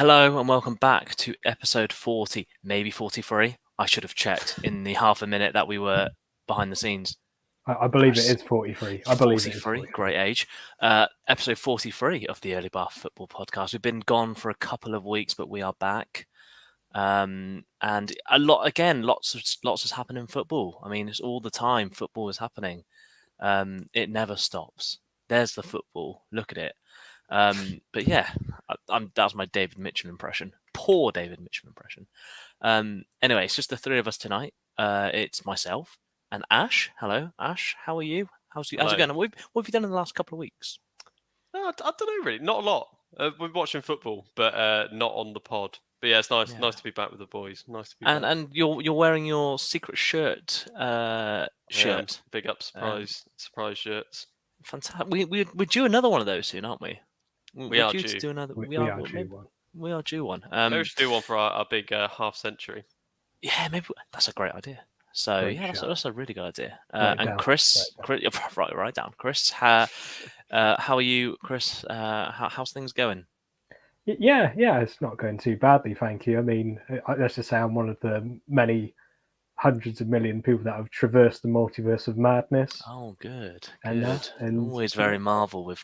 Hello and welcome back to episode 40, maybe 43. I should have checked in the half a minute that we were behind the scenes. I believe it is 43. I believe it is 43. Great age. Episode 43 of the Early Bath Football Podcast. We've been gone for a couple of weeks, but we are back. And lots has happened in football. I mean, it's all the time. Football is happening. It never stops. There's the football. Look at it. But yeah, that was my David Mitchell impression. Poor David Mitchell impression. Anyway, it's just the three of us tonight. It's myself and Ash. Hello, Ash. How are you? How's it going? What have you done in the last couple of weeks? I don't know really. Not a lot. We're watching football, but not on the pod. But yeah, it's nice. Yeah. Nice to be back with the boys. Nice to be back. And you're wearing your secret shirt. Shirt. Big up surprise shirts. Fantastic. We're due another one of those soon, aren't we? We are due to do another. We are due one. We are due one. Maybe we should do one for our big half century. Yeah, maybe that's a great idea. So Great that's a really good idea. Write and down. Chris, write down. Chris, how are you, Chris? How's things going? Yeah, it's not going too badly, thank you. I mean, let's just say I'm one of the many hundreds of million people that have traversed the multiverse of madness. Oh, good. And always very marvelous,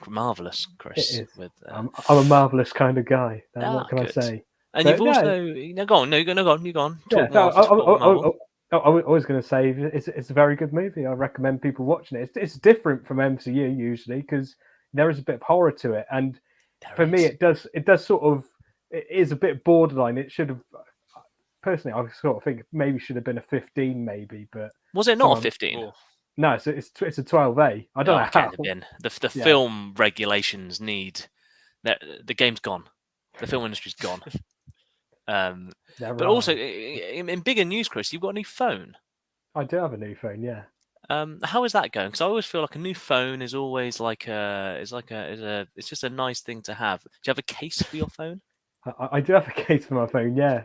Chris. It is. I'm a marvelous kind of guy. What can I say? And you've also go on. You go on. I was going to say it's a very good movie. I recommend people watching it. It's different from MCU usually because there is a bit of horror to it, and for me, it does sort of. It is a bit borderline. It should have. Personally, I sort of think maybe should have been a 15, maybe, but was it not a 15? No, it's a 12A. I don't know how. The film regulations need the game's gone. The film industry's gone. But also in bigger news, Chris, you've got a new phone. I do have a new phone, yeah. How is that going? Because I always feel like a new phone is always it's just a nice thing to have. Do you have a case for your phone? I do have a case for my phone, yeah.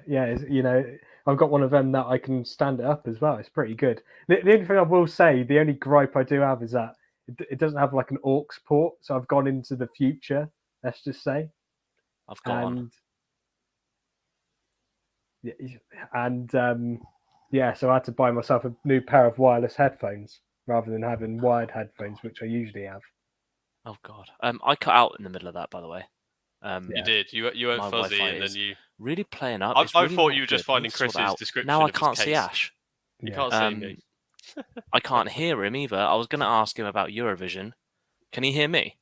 I've got one of them that I can stand it up as well. It's pretty good. The only thing I will say, the only gripe I do have is that it doesn't have like an aux port, so I've gone into the future, let's just say. I've got one. So I had to buy myself a new pair of wireless headphones rather than having wired headphones, which I usually have. Oh God, I cut out in the middle of that, by the way. You did. You went fuzzy, and then you really playing up. I thought you were just finding Chris's description. Now I can't see Ash. You can't see me. I can't hear him either. I was going to ask him about Eurovision. Can he hear me?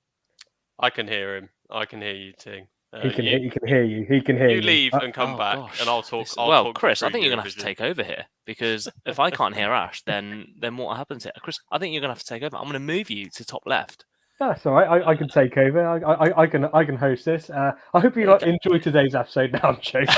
I can hear him. I can hear you too. He can hear you. He can hear you. You leave and come back, and I'll talk. Chris, I think you're going to have to take over here because if I can't hear Ash, then what happens here? Chris, I think you're going to have to take over. I'm going to move you to top left. That's all right. I can take over. I can host this. I hope you enjoy today's episode. Now I'm joking.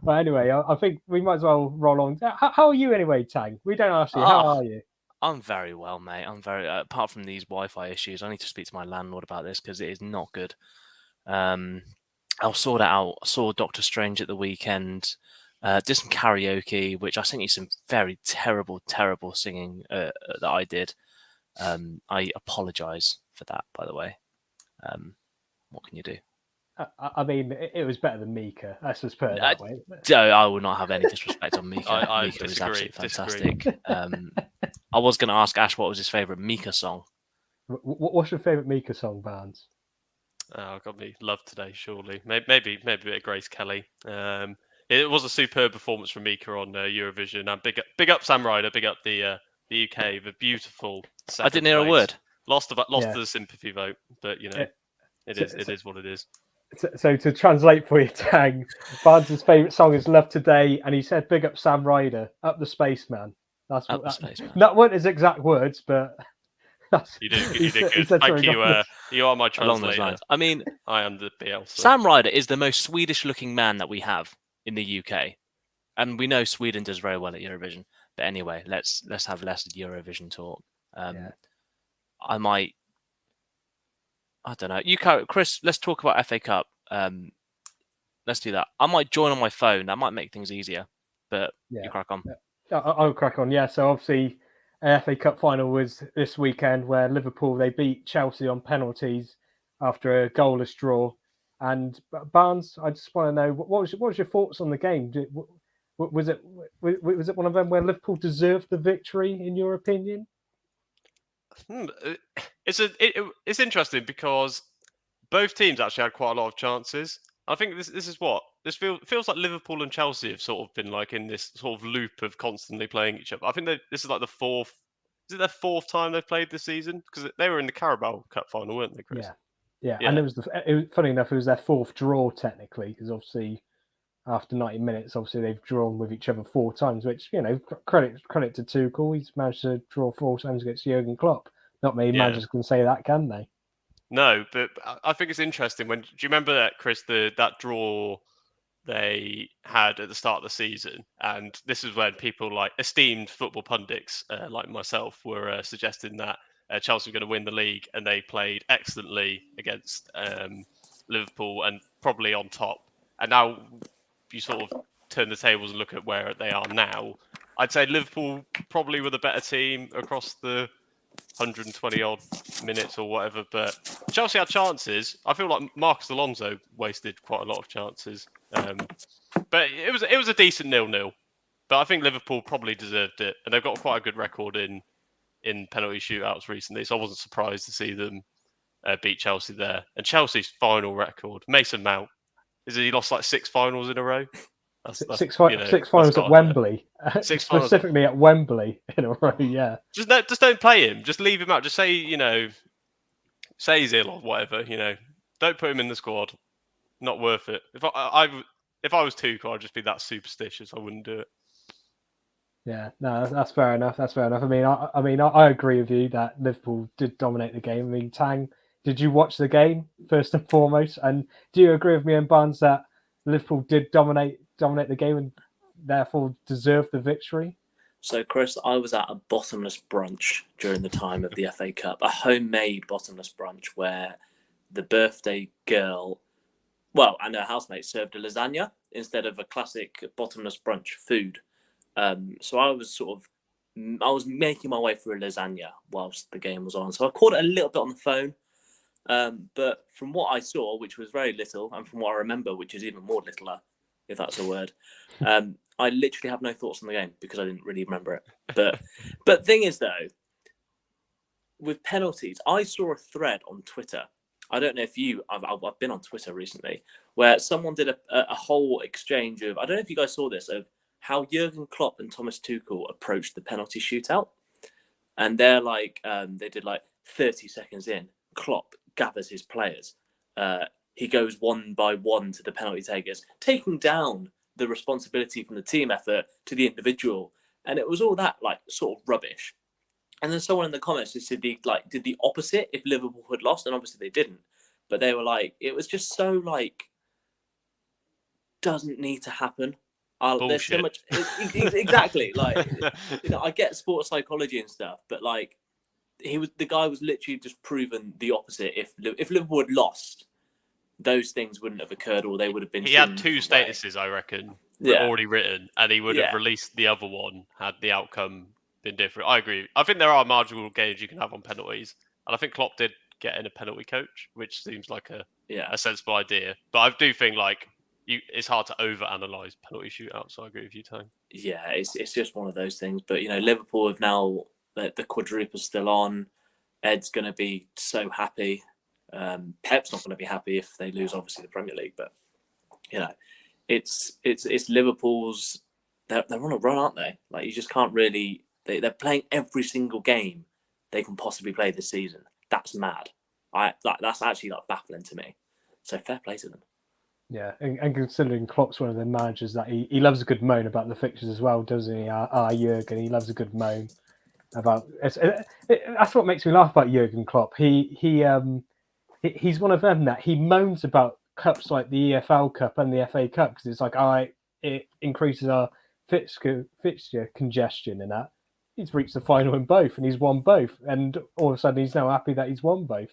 But anyway, I think we might as well roll on. How are you anyway, Tang? We don't ask you. How are you? I'm very well, mate. I'm very. Apart from these Wi-Fi issues, I need to speak to my landlord about this because it is not good. I'll sort it out. I saw Doctor Strange at the weekend. Did some karaoke, which I sent you some very terrible singing that I did. I apologise for that, by the way. What can you do? I mean, it was better than Mika. Let's just put it that way. I will not have any disrespect on Mika. Mika was absolutely fantastic. I was going to ask Ash what was his favourite Mika song. What's your favourite Mika song, Barnes? Got me Love Today, surely. Maybe a bit of Grace Kelly. It was a superb performance from Mika on Eurovision. And big up Sam Ryder, big up the UK, the beautiful. I didn't hear a word. Lost to the sympathy vote, but it is what it is. So to translate for you, Tang, Barnes' favourite song is Love Today, and he said big up Sam Ryder, up the spaceman. That's what spaceman. That weren't his exact words, but you did good. Thank you. You are my translator. I mean, I am the BL. So. Sam Ryder is the most Swedish-looking man that we have in the UK, and we know Sweden does very well at Eurovision. But anyway, let's have less Eurovision talk. I don't know. You, Chris, let's talk about FA Cup. Let's do that. I might join on my phone. That might make things easier. But you crack on. I'll crack on. Yeah. So obviously, FA Cup final was this weekend where Liverpool they beat Chelsea on penalties after a goalless draw. And Barnes, I just want to know what was your thoughts on the game? Was it one of them where Liverpool deserved the victory in your opinion? It's interesting because both teams actually had quite a lot of chances. I think this is what this feels like. Liverpool and Chelsea have sort of been like in this sort of loop of constantly playing each other. I think this is like the fourth. Is it their fourth time they've played this season? Because they were in the Carabao Cup final, weren't they, Chris? Yeah. And it was funny enough. It was their fourth draw technically, because obviously after 90 minutes, obviously they've drawn with each other 4 times. Which credit to Tuchel. He's managed to draw 4 times against Jurgen Klopp. Not many managers can say that, can they? No, but I think it's interesting. Do you remember that, Chris? That draw they had at the start of the season, and this is when people like esteemed football pundits like myself were suggesting that Chelsea were going to win the league, and they played excellently against Liverpool and probably on top. And now you sort of turn the tables and look at where they are now. I'd say Liverpool probably were the better team across the 120 odd minutes or whatever, but Chelsea had chances. I feel like Marcus Alonso wasted quite a lot of chances, but it was a decent 0-0. But I think Liverpool probably deserved it, and they've got quite a good record in penalty shootouts recently. So I wasn't surprised to see them beat Chelsea there. And Chelsea's final record, Mason Mount, he lost like 6 finals in a row. Six finals at Wembley, specifically at Wembley in a row. Yeah, just don't play him. Just leave him out. Just say say he's ill or whatever. Don't put him in the squad. Not worth it. If I was Tuchel, I'd just be that superstitious. I wouldn't do it. Yeah, no, that's fair enough. That's fair enough. I agree with you that Liverpool did dominate the game. I mean, Tang, did you watch the game first and foremost? And do you agree with me and Barnes that Liverpool did dominate the game and therefore deserved the victory? So, Chris, I was at a bottomless brunch during the time of the FA Cup, a homemade bottomless brunch where the birthday girl, and her housemate served a lasagna instead of a classic bottomless brunch food. So I was making my way through a lasagna whilst the game was on. So I caught it a little bit on the phone. But from what I saw, which was very little, and from what I remember, which is even more littler, if that's a word, I literally have no thoughts on the game because I didn't really remember it. But thing is, though, with penalties, I saw a thread on Twitter. I don't know if I've been on Twitter recently, where someone did a whole exchange of, I don't know if you guys saw this, of how Jurgen Klopp and Thomas Tuchel approached the penalty shootout. And they're like, they did like 30 seconds in, Klopp gathers his players. He goes one by one to the penalty takers, taking down the responsibility from the team effort to the individual. And it was all that like sort of rubbish. And then someone in the comments just did the opposite if Liverpool had lost, and obviously they didn't. But they were like, it was just so like, doesn't need to happen. There's so much exactly like I get sports psychology and stuff, but like the guy was literally just proven the opposite. If Liverpool had lost, those things wouldn't have occurred, or they would have been. He had 2 statuses, I reckon, already written, and he would have released the other one had the outcome been different. I agree. I think there are marginal gains you can have on penalties, and I think Klopp did get in a penalty coach, which seems like a sensible idea. But I do think it's hard to overanalyze penalty shootouts. So I agree with you, Tone. Yeah, it's just one of those things. But Liverpool have now the quadruple's still on. Ed's going to be so happy. Pep's not going to be happy if they lose, obviously, the Premier League. But it's Liverpool's. They're on a run, aren't they? Like you just can't really. They're playing every single game they can possibly play this season. That's mad. That's actually baffling to me. So fair play to them. Yeah, and considering Klopp's one of the managers that he loves a good moan about the fixtures as well, doesn't he? Jurgen, he loves a good moan about. That's what makes me laugh about Jurgen Klopp. He's one of them that he moans about cups like the EFL Cup and the FA Cup because it's like it increases our fixture congestion and that. He's reached the final in both and he's won both, and all of a sudden he's now happy that he's won both.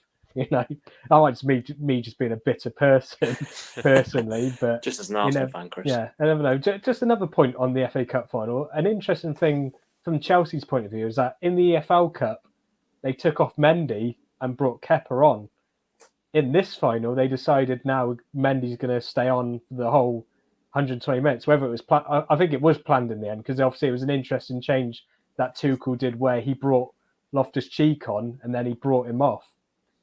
I like just me just being a bitter person personally, but just as an Arsenal fan, Chris. Yeah, I never know. Just another point on the FA Cup final. An interesting thing from Chelsea's point of view is that in the EFL Cup, they took off Mendy and brought Kepa on. in this final, they decided now Mendy's going to stay on for the whole 120 minutes. Whether it was I think it was planned in the end, because obviously it was an interesting change that Tuchel did where he brought Loftus-Cheek on and then he brought him off.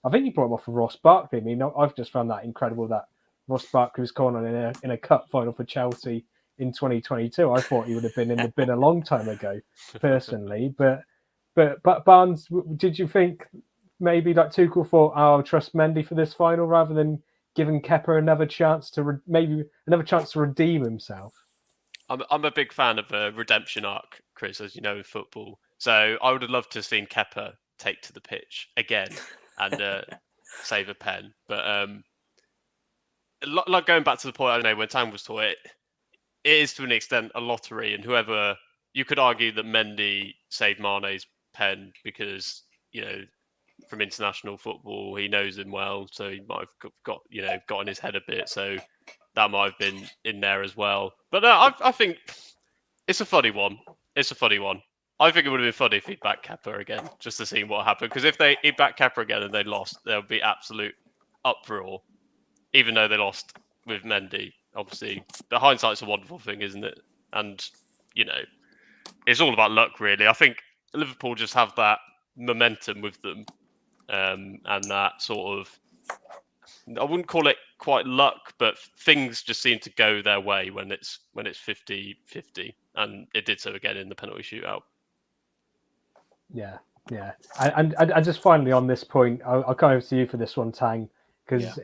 I think he brought him off for Ross Barkley. I mean, I've just found that incredible that Ross Barkley was calling on in a cup final for Chelsea in 2022. I thought he would have been in the bin a long time ago, personally. But Barnes, did you think maybe like Tuchel thought, I'll trust Mendy for this final rather than giving Kepa another chance to redeem himself? I'm a big fan of a redemption arc, Chris, as you know, in football. So I would have loved to have seen Kepa take to the pitch again and save a pen. But like going back to the point, I don't know, when Tang was taught it is to an extent a lottery, and whoever, you could argue that Mendy saved Mane's pen because, from international football, he knows him well, so he might have got in his head a bit, so that might have been in there as well. But I think it's a funny one. I think it would have been funny if he'd back Kepa again, just to see what happened. Because if he'd back Kepa again and they lost, there would be absolute uproar, even though they lost with Mendy. Obviously, the hindsight's a wonderful thing, isn't it? And, it's all about luck, really. I think Liverpool just have that momentum with them, and that sort of, I wouldn't call it quite luck, but things just seem to go their way when it's 50-50, and it did so again in the penalty shootout. Yeah. And just finally on this point, I'll come over to you for this one, Tang, because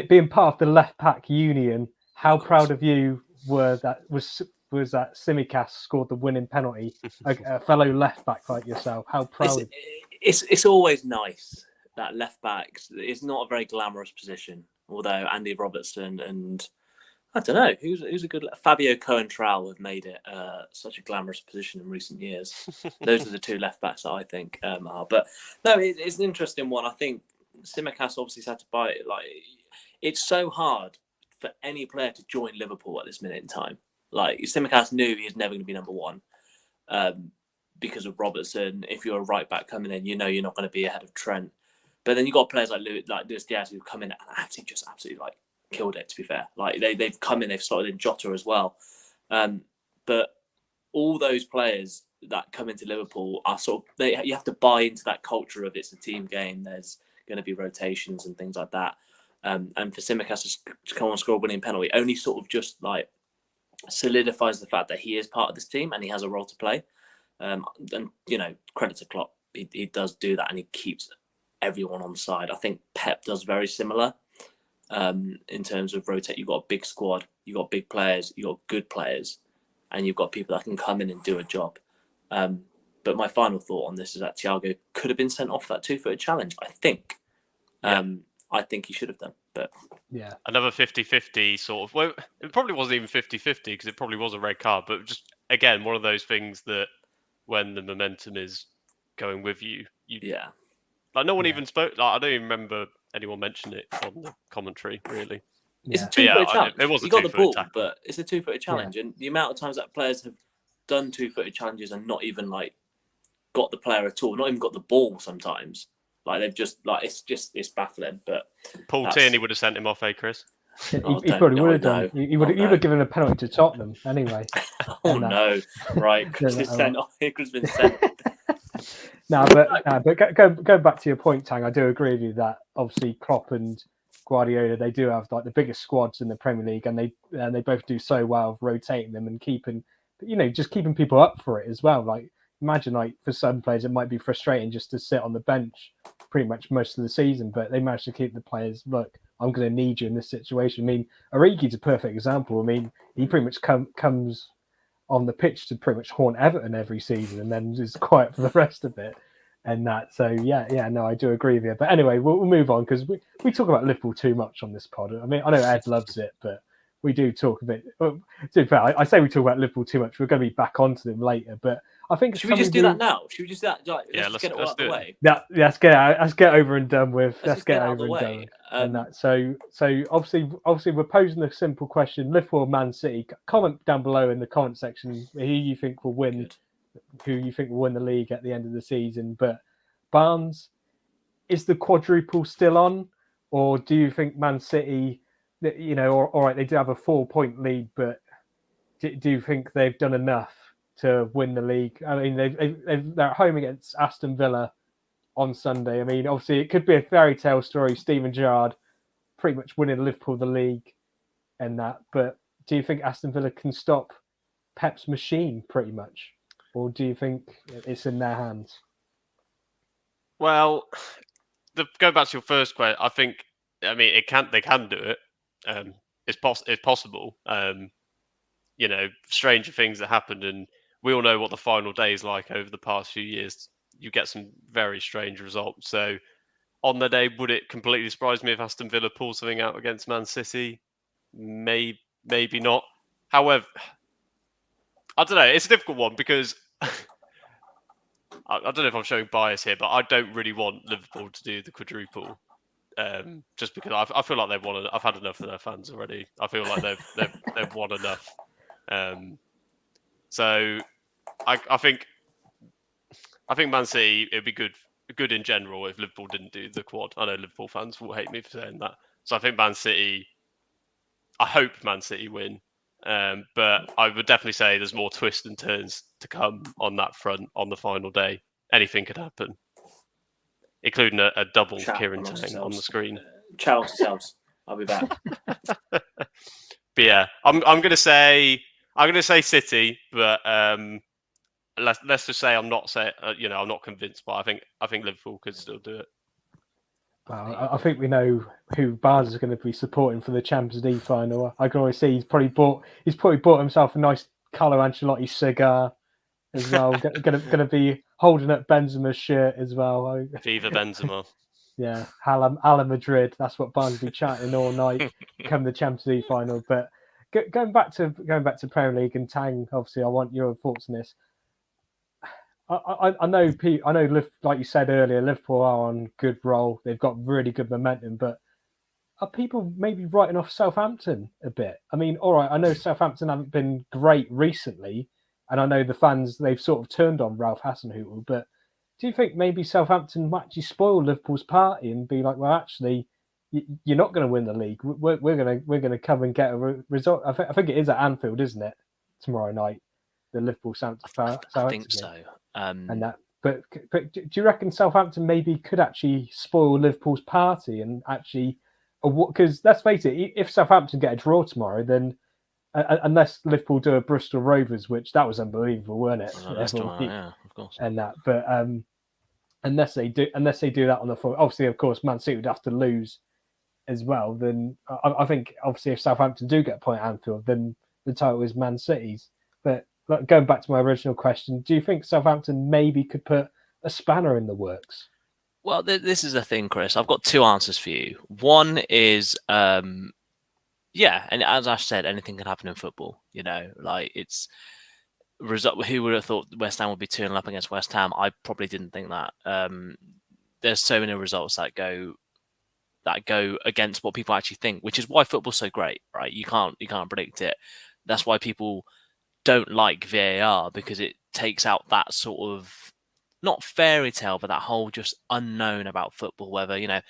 being part of the left pack union, how proud of you was that Tsimikas scored the winning penalty, a fellow left back like yourself? How proud? It's always nice that left back. It's not a very glamorous position, although Andy Robertson and I don't know who's a good Fabio Coentrao have made it such a glamorous position in recent years. Those are the two left backs that I think are. But no, it's an interesting one. I think Tsimikas obviously had to buy it. Like, it's so hard for any player to join Liverpool at this minute in time. Like, Tsimikas knew he was never going to be number one because of Robertson. If you're a right back coming in, you're not going to be ahead of Trent. But then you've got players like Luis Diaz who come in and absolutely like killed it, to be fair. Like, they've come in, they've started in Jota as well. But all those players that come into Liverpool are you have to buy into that culture of it's a team game. There's going to be rotations and things like that. And for Tsimikas to come on and score a winning penalty only sort of just like solidifies the fact that he is part of this team and he has a role to play. And credit to Klopp, he does do that and he keeps everyone on side. I think Pep does very similar in terms of rotate. You've got a big squad, you've got big players, you've got good players, and you've got people that can come in and do a job. But my final thought on this is that Thiago could have been sent off that 2-footed challenge, I think. I think he should have done. But yeah, another 50-50 sort of. Well, it probably wasn't even 50-50 because it probably was a red card. But just again, one of those things that when the momentum is going with you, like no one even spoke. Like, I don't even remember anyone mention it on the commentary. Really, it's a 2-footed challenge. It was you got the ball, tackle, but it's a 2-footed challenge, and the amount of times that players have done 2-footed challenges and not even like got the player at all, not even got the ball sometimes. Like, they've just like it's baffling. But Paul Tierney would have sent him off, Chris. He probably would have done. He would have given a penalty to Tottenham anyway. No, right? Chris has been sent. But go back to your point, Tang. I do agree with you that obviously Klopp and Guardiola, they do have like the biggest squads in the Premier League, and they both do so well of rotating them and keeping people up for it as well. Like, imagine, like, for some players it might be frustrating just to sit on the bench pretty much most of the season, but they manage to keep the players. Look, I'm going to need you in this situation. I mean, Origi's a perfect example. I mean, he pretty much comes on the pitch to pretty much haunt Everton every season, and then is quiet for the rest of it. And that, so no, I do agree with you. But anyway, we'll move on because we talk about Liverpool too much on this pod. I mean, I know Ed loves it, but we do talk a bit. To be fair, I say we talk about Liverpool too much. We're going to be back onto them later, but I think should we just do that now? Should we just do that? Like, let's get it all out of the way. Yeah, let's get over and done with. Let's get over and done with. And that. So obviously we're posing a simple question: Liverpool, Man City. Comment down below in the comment section who you think will win. Good. Who you think will win the league at the end of the season? But Barnes, is the quadruple still on, or do you think Man City, all right, they do have a 4-point lead, but do you think they've done enough to win the league? I mean, they're at home against Aston Villa on Sunday. I mean, obviously, it could be a fairy tale story. Steven Gerrard pretty much winning Liverpool the league and that. But do you think Aston Villa can stop Pep's machine pretty much? Or do you think it's in their hands? Well, going back to your first question, I mean, they can do it. It's possible. Stranger things that happened, and we all know what the final day is like over the past few years. You get some very strange results. So on the day, would it completely surprise me if Aston Villa pulled something out against Man City? Maybe not. However, I don't know. It's a difficult one because I don't know if I'm showing bias here, but I don't really want Liverpool to do the quadruple. Just because I feel like they've won. I've had enough of their fans already. I feel like they've won enough. So I think Man City, it'd be good in general if Liverpool didn't do the quad. I know Liverpool fans will hate me for saying that. So I think Man City. I hope Man City win, but I would definitely say there's more twists and turns to come on that front on the final day. Anything could happen, including a double Kieran Tang on the screen. Chat yourselves. I'll be back. But yeah, I'm gonna say City, but let's just say I'm not convinced, but I think Liverpool could still do it. Well, I think we know who Barnes is going to be supporting for the Champions League final. I can always see he's probably bought himself a nice Carlo Ancelotti cigar as well. going to be holding up Benzema's shirt as well. Viva Benzema. Yeah, Hala Madrid. That's what Barnes will be chatting all night come the Champions League final. But going back to Premier League and Tang, obviously, I want your thoughts on this. I know, Pete. I know, like you said earlier, Liverpool are on good roll. They've got really good momentum, but are people maybe writing off Southampton a bit? I mean, all right, I know Southampton haven't been great recently, and I know the fans, they've sort of turned on Ralph Hasenhüttl, but do you think maybe Southampton might actually spoil Liverpool's party and be like, well, actually, you're not going to win the league. We're going to come and get a result. I think it is at Anfield, isn't it? Tomorrow night, the Liverpool Southampton. I think so. And that, but do you reckon Southampton maybe could actually spoil Liverpool's party and actually, because let's face it, if Southampton get a draw tomorrow, then unless Liverpool do a Bristol Rovers, which that was unbelievable, weren't it? Yeah, of course. And that, but unless they do that on the floor, obviously, of course, Man City would have to lose as well. Then I think obviously if Southampton do get a point at Anfield, then the title is Man City's. But going back to my original question, do you think Southampton maybe could put a spanner in the works? Well, this is the thing, Chris. I've got two answers for you. One is, and as Ash said, anything can happen in football. Like it's result. Who would have thought West Ham would be 2-0 up against West Ham? I probably didn't think that. There's so many results that go against what people actually think, which is why football's so great, right? You can't predict it. That's why people don't like VAR, because it takes out that sort of not fairy tale, but that whole just unknown about football. Whether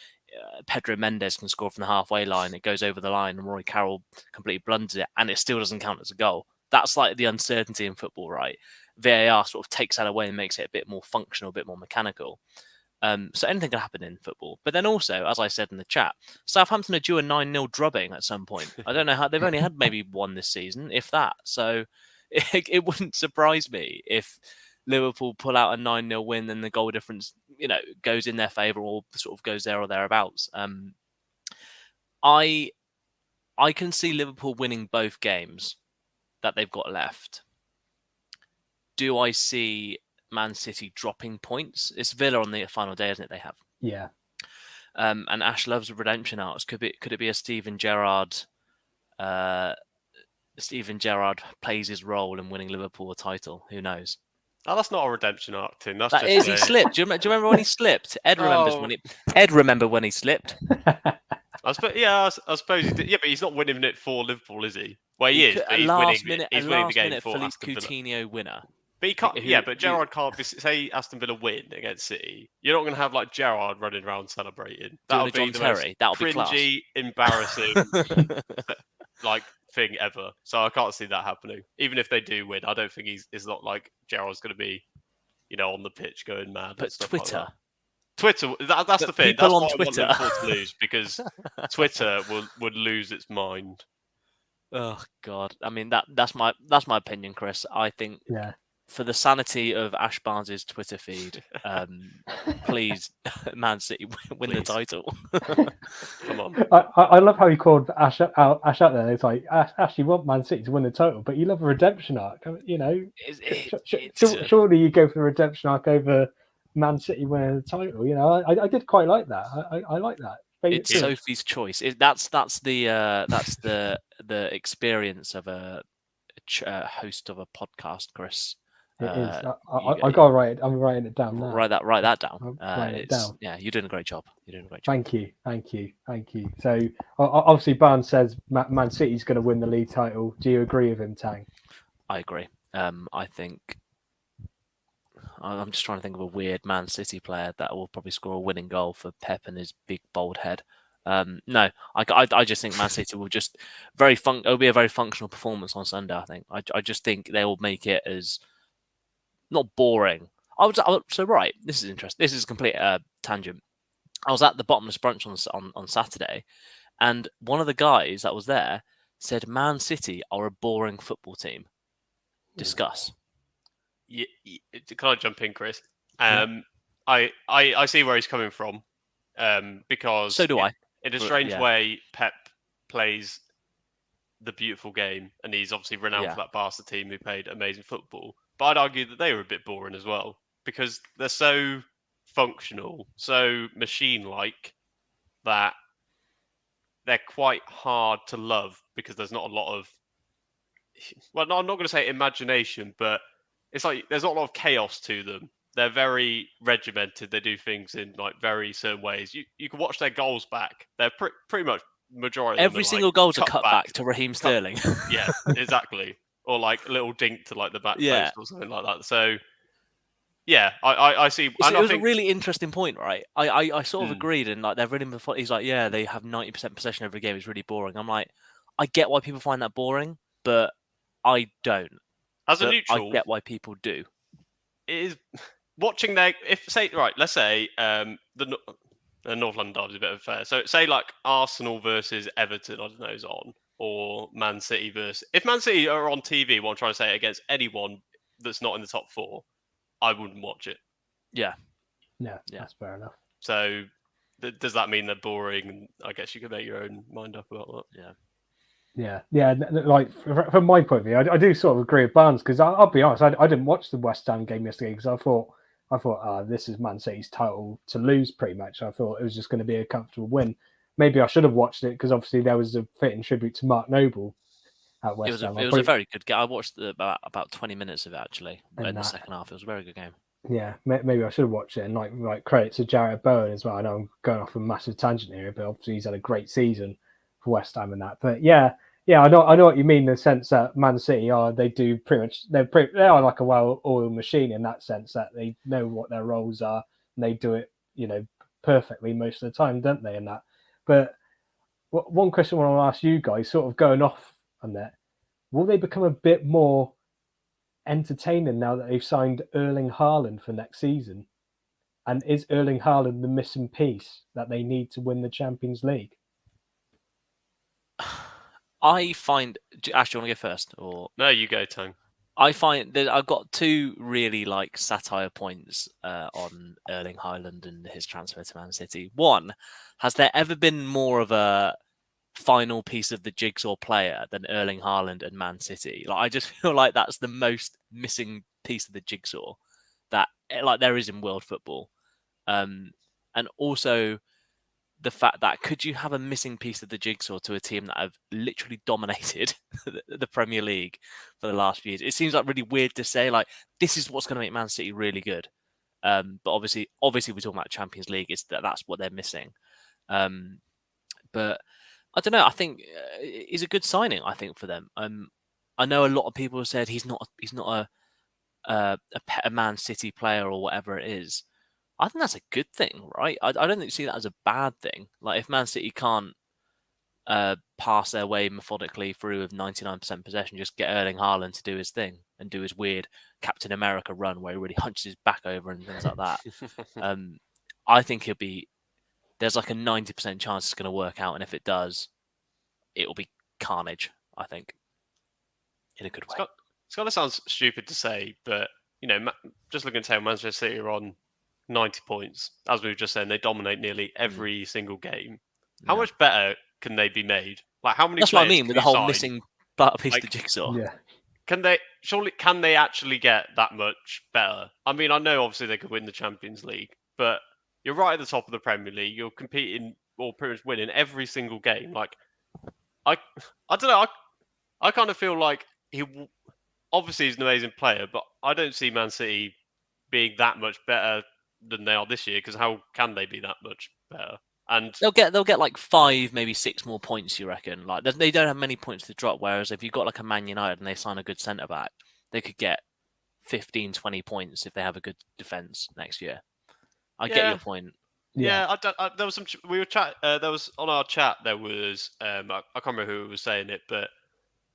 Pedro Mendes can score from the halfway line, it goes over the line, and Rory Carroll completely blunders it, and it still doesn't count as a goal. That's like the uncertainty in football, right? VAR sort of takes that away and makes it a bit more functional, a bit more mechanical. So anything can happen in football. But then also, as I said in the chat, Southampton are due a 9-0 drubbing at some point. I don't know how. They've only had maybe one this season, if that. So it wouldn't surprise me if Liverpool pull out a 9-0 win and the goal difference, goes in their favour or sort of goes there or thereabouts. I can see Liverpool winning both games that they've got left. Do I see Man City dropping points? It's Villa on the final day, isn't it? They have. Yeah. And Ash loves redemption arcs. Could it be a Steven Gerrard? Steven Gerrard plays his role in winning Liverpool a title. Who knows? Oh, that's not a redemption arc, Tim. That's he slipped. Do you remember when he slipped? Ed remember when he slipped. I suppose he did. Yeah, but he's not winning it for Liverpool, is he? Well, he is. But he's winning the game for Philippe Aston Villa. Coutinho winner. But he can't. But Gerrard can't be. Say Aston Villa win against City, you're not going to have like Gerrard running around celebrating. That'll be John the Terry. That'll most be class. cringy, embarrassing like thing ever. So I can't see that happening. Even if they do win, I don't think it's not like Gerrard's going to be, on the pitch going mad. But and stuff Twitter. Like that. Twitter, that's the thing. People That's on why Twitter I want Liverpool to lose, because Twitter would lose its mind. Oh God! I mean that's my opinion, Chris. I think for the sanity of Ash Barnes's Twitter feed, please, Man City win the title. Come on! I love how he called Ash out there. It's like Ash, you want Man City to win the title, but you love a redemption arc. Surely you go for the redemption arc over Man City winning the title. I did quite like that. I like that. It's Sophie's choice. That's the experience of a host of a podcast, Chris. It is. I gotta write it. I'm writing it down now. Write that down. I'm writing it down. Yeah, you're doing a great job. Thank you. So obviously Barnes says Man City's going to win the league title. Do you agree with him, Tang? I agree. I think I'm just trying to think of a weird Man City player that will probably score a winning goal for Pep and his big bold head. No, I just think Man City will just it'll be a very functional performance on Sunday. I think. I just think they will make it as not boring. So right. This is interesting. This is a complete tangent. I was at the Bottomless Brunch on Saturday, and one of the guys that was there said Man City are a boring football team. Discuss. Yeah, can I jump in, Chris? I see where he's coming from, because so do I. In a strange way, Pep plays the beautiful game, and he's obviously renowned for that Barca team who played amazing football. But I'd argue that they were a bit boring as well, because they're so functional, so machine-like, that they're quite hard to love, because there's not a lot of, well, no, I'm not going to say imagination, but it's like there's not a lot of chaos to them. They're very regimented. They do things in like very certain ways. You can watch their goals back. They're pretty much majority. Every single goal's a cut back to Raheem Sterling. Yeah, exactly. Or like a little dink to like the back post or something like that. So yeah, I see. It was a really interesting point, right? I sort of agreed, and like they're really. He's like, yeah, they have 90% possession every game. It's really boring. I'm like, I get why people find that boring, but I don't. As a neutral, I get why people do. It is watching let's say the North London derby is a bit unfair. So say like Arsenal versus Everton, I don't know, is on, or Man City if Man City are on TV, what I'm trying to say, against anyone that's not in the top four, I wouldn't watch it. Yeah, that's fair enough. So does that mean they're boring? I guess you can make your own mind up about that. Yeah. Like from my point of view, I do sort of agree with Barnes, because I'll be honest, I didn't watch the West Ham game yesterday because I thought this is Man City's title to lose pretty much. I thought it was just going to be a comfortable win. Maybe I should have watched it, because obviously there was a fitting tribute to Mark Noble at West Ham. It was a very good game. I watched about 20 minutes of it actually in the second half. It was a very good game. Yeah, maybe I should have watched it, and like credit to Jarrett Bowen as well. I know I'm going off a massive tangent here, but obviously he's had a great season for West Ham and that. But yeah, I know what you mean in the sense that Man City they are like a well-oiled machine in that sense, that they know what their roles are and they do it, perfectly most of the time, don't they? And that. But one question I want to ask you guys, sort of going off on that, will they become a bit more entertaining now that they've signed Erling Haaland for next season? And is Erling Haaland the missing piece that they need to win the Champions League? I find, Ash, do you want to go first, or no? You go, Tang. I find that I've got two really like satire points on Erling Haaland and his transfer to Man City. One, has there ever been more of a final piece of the jigsaw player than Erling Haaland and Man City? Like, I just feel like that's the most missing piece of the jigsaw that like there is in world football. And also the fact that could you have a missing piece of the jigsaw to a team that have literally dominated the Premier League for the last few years? It seems like really weird to say, like, this is what's going to make Man City really good. But obviously we're talking about Champions League. It's that's what they're missing. But I don't know. I think it's a good signing, I think, for them. I know a lot of people have said he's not a Man City player or whatever it is, I think that's a good thing, right? I don't see that as a bad thing. Like if Man City can't pass their way methodically through with 99% possession, just get Erling Haaland to do his thing and do his weird Captain America run where he really hunches his back over and things like that. I think there's like a 90% chance it's going to work out, and if it does, it will be carnage, I think, in a good way. It's got to sound stupid to say, but just looking at how Manchester City are on 90 points, as we were just saying, they dominate nearly every single game. How much better can they be made? Like how many? That's what I mean with the whole missing piece of the jigsaw. Yeah. Can they actually get that much better? I mean, I know obviously they could win the Champions League, but you're right at the top of the Premier League. You're competing or pretty much winning every single game. Like, I don't know. I kind of feel like obviously he's an amazing player, but I don't see Man City being that much better than they are this year. Because how can they be that much better? And they'll get like 5, maybe 6 more points. You reckon? Like they don't have many points to drop. Whereas if you've got like a Man United and they sign a good centre back, they could get 15, 20 points if they have a good defence next year. I get your point. Yeah, there was some. We were chat. There was on our chat. There was. I can't remember who was saying it, but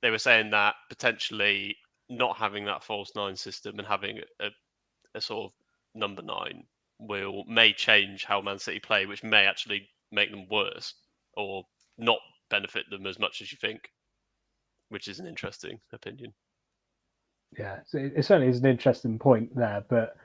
they were saying that potentially not having that false 9 system and having a sort of number 9 may change how Man City play, which may actually make them worse or not benefit them as much as you think, which is an interesting opinion. Yeah, so it certainly is an interesting point there. But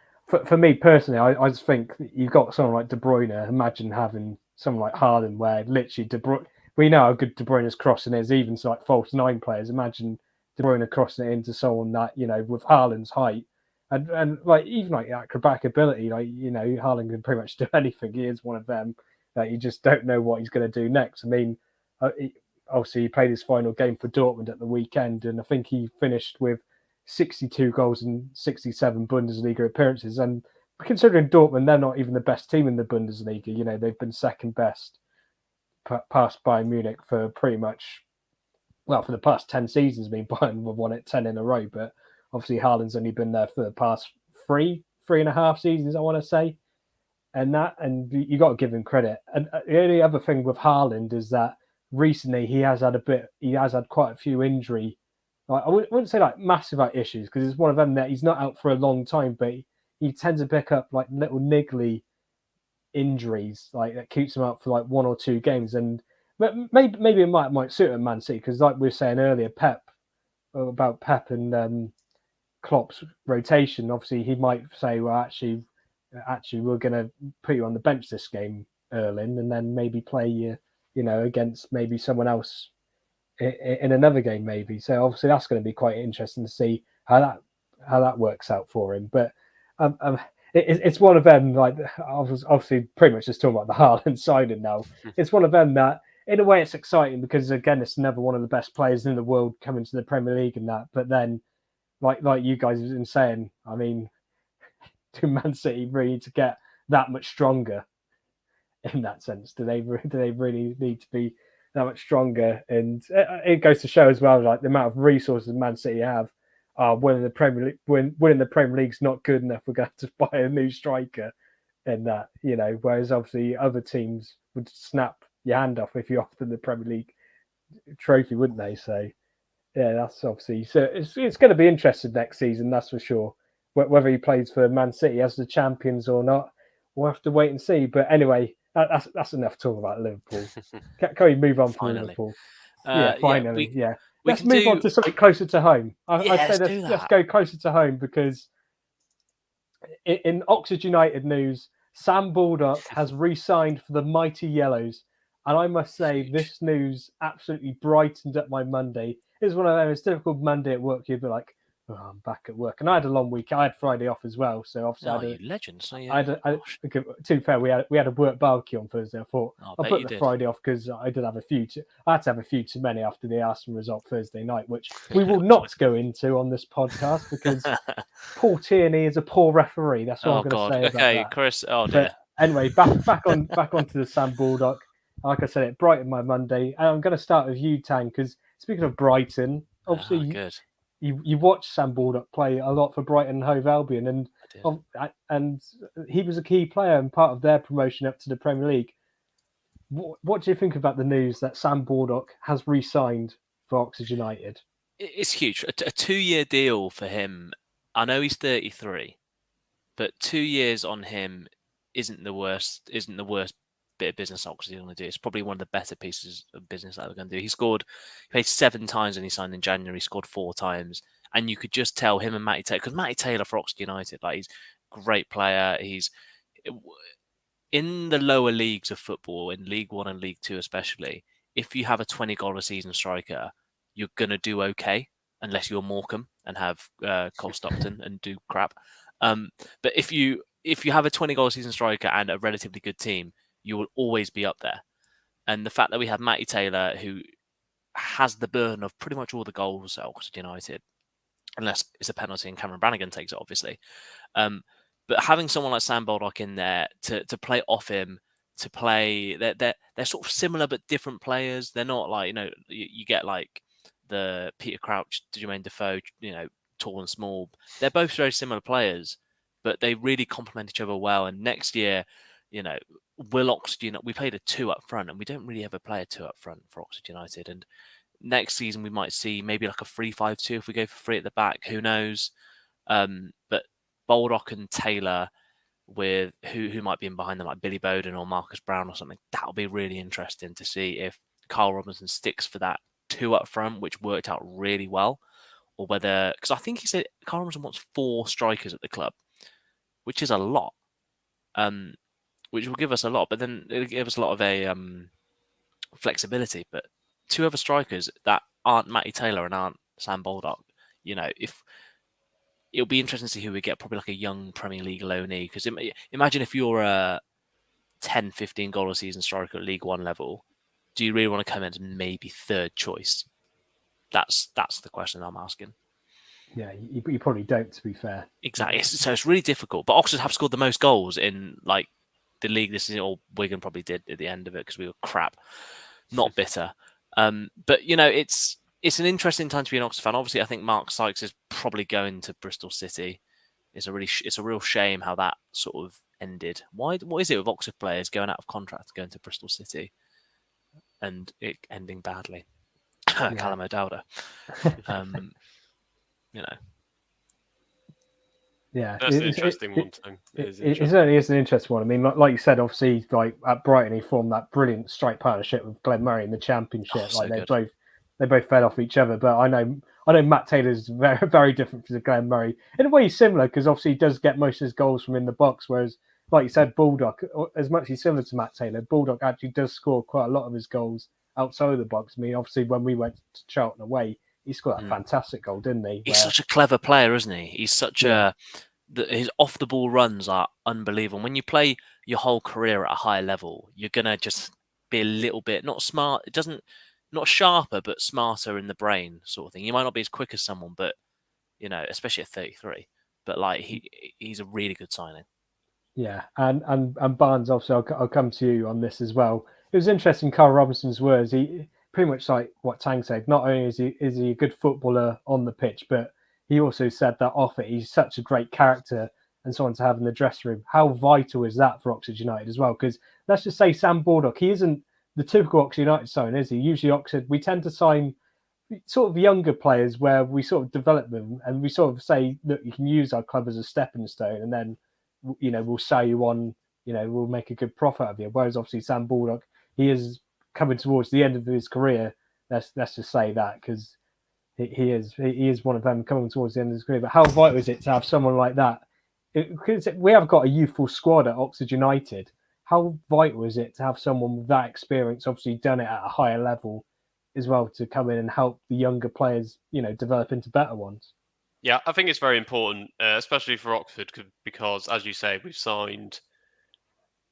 for me personally, I just think you've got someone like De Bruyne. Imagine having someone like Haaland, where literally De Bruyne. We know how good De Bruyne's crossing is, even to like false 9 players. Imagine De Bruyne crossing it into someone that with Haaland's height. And like even like acrobatic ability, Haaland can pretty much do anything. He is one of them that you just don't know what he's going to do next. I mean, obviously he played his final game for Dortmund at the weekend, and I think he finished with 62 goals and 67 Bundesliga appearances. And considering Dortmund, they're not even the best team in the Bundesliga. They've been second best past Bayern Munich for pretty much, for the past 10 seasons. I mean, Bayern have won it 10 in a row, but obviously, Haaland's only been there for the past 3.5 seasons, I want to say. And you got to give him credit. And the only other thing with Haaland is that recently he has had quite a few injury. Like, I wouldn't say like massive issues, because it's one of them that he's not out for a long time, but he tends to pick up like little niggly injuries, like that keeps him out for like 1 or 2 games. And maybe it might suit him, Man City, because like we were saying earlier, Pep and Klopp's rotation, obviously he might say, well, actually we're going to put you on the bench this game, Erling, and then maybe play you against maybe someone else in another game, maybe. So obviously that's going to be quite interesting to see how that works out for him. But it's one of them, like I was obviously pretty much just talking about the Haaland signing now. It's one of them that in a way it's exciting, because again it's never one of the best players in the world coming to the Premier League and that. But then like you guys have been saying, I mean, do Man City really need to get that much stronger in that sense? Do they really need to be that much stronger? And it goes to show as well, like the amount of resources Man City have. Winning the Premier League's not good enough. We're going to have to buy a new striker, and that Whereas obviously other teams would snap your hand off if you offered them the Premier League trophy, wouldn't they? So. Yeah, that's obviously so. It's going to be interesting next season, that's for sure. Whether he plays for Man City as the champions or not, we'll have to wait and see. But anyway, that's enough talk about Liverpool. Can we move on from Liverpool? Finally. Let's move on to something closer to home. I say let's go closer to home, because in Oxford United news, Sam Baldock has re-signed for the Mighty Yellows, and I must say this news absolutely brightened up my Monday. It was one of those typical Monday at work. You'd be like, "Oh, I'm back at work," and I had a long week. I had Friday off as well, so obviously legend. So to be fair, we had a work barbecue on Thursday. I thought I'll put the Friday off because I did have a few. I had to have a few too many after the Arsenal result Thursday night, which we will not go into on this podcast because Paul Tierney is a poor referee. That's what I'm going to say about that. Chris. Oh dear. But anyway, back onto the Sam Baldock. Like I said, it brightened my Monday. And I'm going to start with you, Tang, because speaking of Brighton, obviously you watched Sam Baldock play a lot for Brighton and Hove Albion, and he was a key player and part of their promotion up to the Premier League. What do you think about the news that Sam Baldock has re-signed for Oxford United? It's huge. A 2-year deal for him. I know he's 33, but 2 years on him isn't the worst bit of business Oxford are going to do. It's probably one of the better pieces of business that they're going to do. He played 7 times when he signed in January. He scored 4 times, and you could just tell him and Matty Taylor, because Matty Taylor for Oxford United, like, he's a great player. He's in the lower leagues of football, in League One and League Two especially. If you have a 20-goal a season striker, you're going to do okay, unless you're Morecambe and have Cole Stockton and do crap. But if you have a 20-goal a season striker and a relatively good team, you will always be up there. And the fact that we have Matty Taylor, who has the burden of pretty much all the goals at Oxford United, unless it's a penalty and Cameron Brannigan takes it, obviously. But having someone like Sam Baldock in there to play off him, to play, they're sort of similar but different players. They're not like, you get like the Peter Crouch, Jermaine Defoe, tall and small. They're both very similar players, but they really complement each other well. And next year, will Oxford United, we played a 2 up front, and we don't really ever play a 2 up front for Oxford United. And next season we might see maybe like a 3-5-2 if we go for 3 at the back. Who knows? But Baldock and Taylor with who might be in behind them, like Billy Bowden or Marcus Brown or something. That'll be really interesting to see if Carl Robinson sticks for that 2 up front, which worked out really well, or whether, because I think he said Carl Robinson wants 4 strikers at the club, which is a lot. Which will give us a lot, but then it'll give us a lot of flexibility. But 2 other strikers that aren't Matty Taylor and aren't Sam Baldock, if it'll be interesting to see who we get, probably like a young Premier League loanee. Because imagine if you're a 10, 15 goal a season striker at League One level, do you really want to come in as maybe 3rd choice? That's the question I'm asking. Yeah, you probably don't, to be fair. Exactly. So it's really difficult. But Oxford have scored the most goals in like the league this season, or Wigan probably did at the end of it because we were crap. Not bitter. But it's an interesting time to be an Oxford fan. Obviously, I think Mark Sykes is probably going to Bristol City. It's a real shame how that sort of ended. What is it with Oxford players going out of contract, going to Bristol City, and it ending badly? Yeah. Callum O'Dowda. Yeah, that's an interesting one too. It certainly is an interesting one. I mean, like you said, obviously, like at Brighton, he formed that brilliant strike partnership with Glenn Murray in the Championship. They both fed off each other. But I know Matt Taylor's very, very different to Glenn Murray. In a way, he's similar because obviously he does get most of his goals from in the box. Whereas, like you said, Baldock, as much as he's similar to Matt Taylor, Baldock actually does score quite a lot of his goals outside of the box. I mean, obviously, when we went to Charlton away, he scored a fantastic goal, didn't he? He's such a clever player, isn't he? He's such his off the ball runs are unbelievable. When you play your whole career at a high level, you're gonna just be a little bit not smart. Not sharper, but smarter in the brain, sort of thing. You might not be as quick as someone, but especially at 33. But like he's a really good signing. Yeah, and Barnes, obviously, I'll come to you on this as well. It was interesting, Carl Robinson's words. He pretty much like what Tang said. Not only is he a good footballer on the pitch, but he also said that off it, he's such a great character and someone to have in the dressing room. How vital is that for Oxford United as well? Because let's just say Sam Baldock, he isn't the typical Oxford United sign, is he? Usually Oxford, we tend to sign sort of younger players where we sort of develop them and we sort of say, look, you can use our club as a stepping stone, and then we'll sell you on, we'll make a good profit of you. Whereas obviously Sam Baldock, he is coming towards the end of his career. Let's just say that, because he is one of them coming towards the end of his career. But how vital is it to have someone like that? Because we have got a youthful squad at Oxford United. How vital is it to have someone with that experience, obviously done it at a higher level as well, to come in and help the younger players, develop into better ones? Yeah, I think it's very important, especially for Oxford, because, as you say, we've signed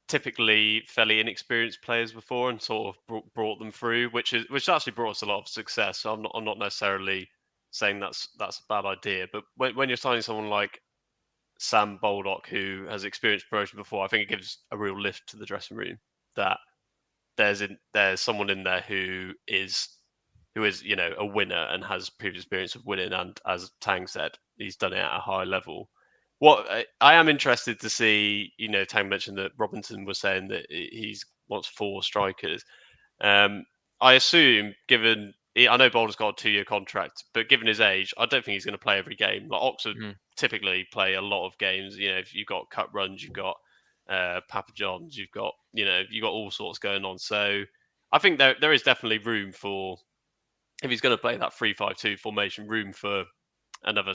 typically fairly inexperienced players before and sort of brought them through, which actually brought us a lot of success. So I'm not necessarily saying that's a bad idea, but when you're signing someone like Sam Baldock, who has experienced promotion before, I think it gives a real lift to the dressing room that there's someone in there who who is, a winner and has previous experience of winning. And as Tang said, he's done it at a high level. What I am interested to see, Tang mentioned that Robinson was saying that he wants 4 strikers. I assume, I know Boulder's got a 2-year contract, but given his age, I don't think he's going to play every game. Like Oxford typically play a lot of games. If you've got cut runs, you've got Papa John's, you've got all sorts going on. So I think there is definitely room for, if he's going to play that 3-5-2 formation, room for another